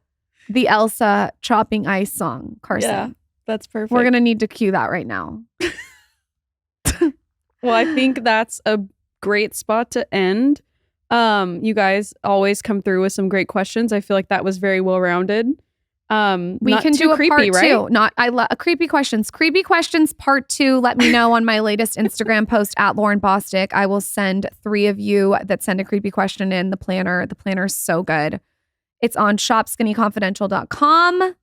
the Elsa chopping ice song, Carson? Yeah, that's perfect. We're going to need to cue that right now. Well, I think that's a great spot to end. You guys always come through with some great questions. I feel like that was very well-rounded. We not can too do a creepy, part right? 2. I love creepy questions. Creepy questions part 2. Let me know on my latest Instagram post at Lauryn Bostic. I will send 3 of you that send a creepy question in the planner. The planner's so good. It's on shopskinnyconfidential.com.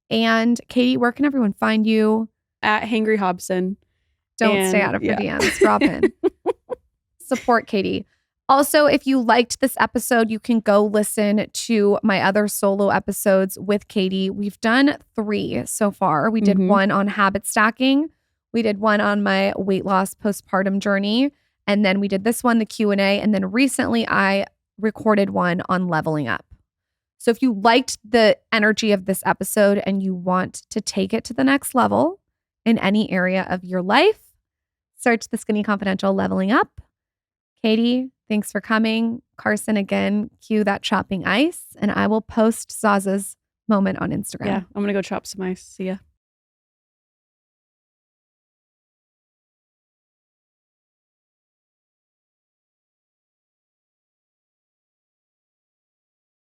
And Katie, where can everyone find you? At Hangry Hobson. Don't stay out of her DMs. Drop in. Support Katie. Also, if you liked this episode, you can go listen to my other solo episodes with Katie. We've done 3 so far. We did one on habit stacking. We did one on my weight loss postpartum journey. And then we did this one, the Q&A. And then recently I recorded one on leveling up. So if you liked the energy of this episode and you want to take it to the next level in any area of your life, search the Skinny Confidential Leveling Up. Katie, thanks for coming. Carson, again, cue that chopping ice, and I will post Zaza's moment on Instagram. Yeah, I'm going to go chop some ice. See ya.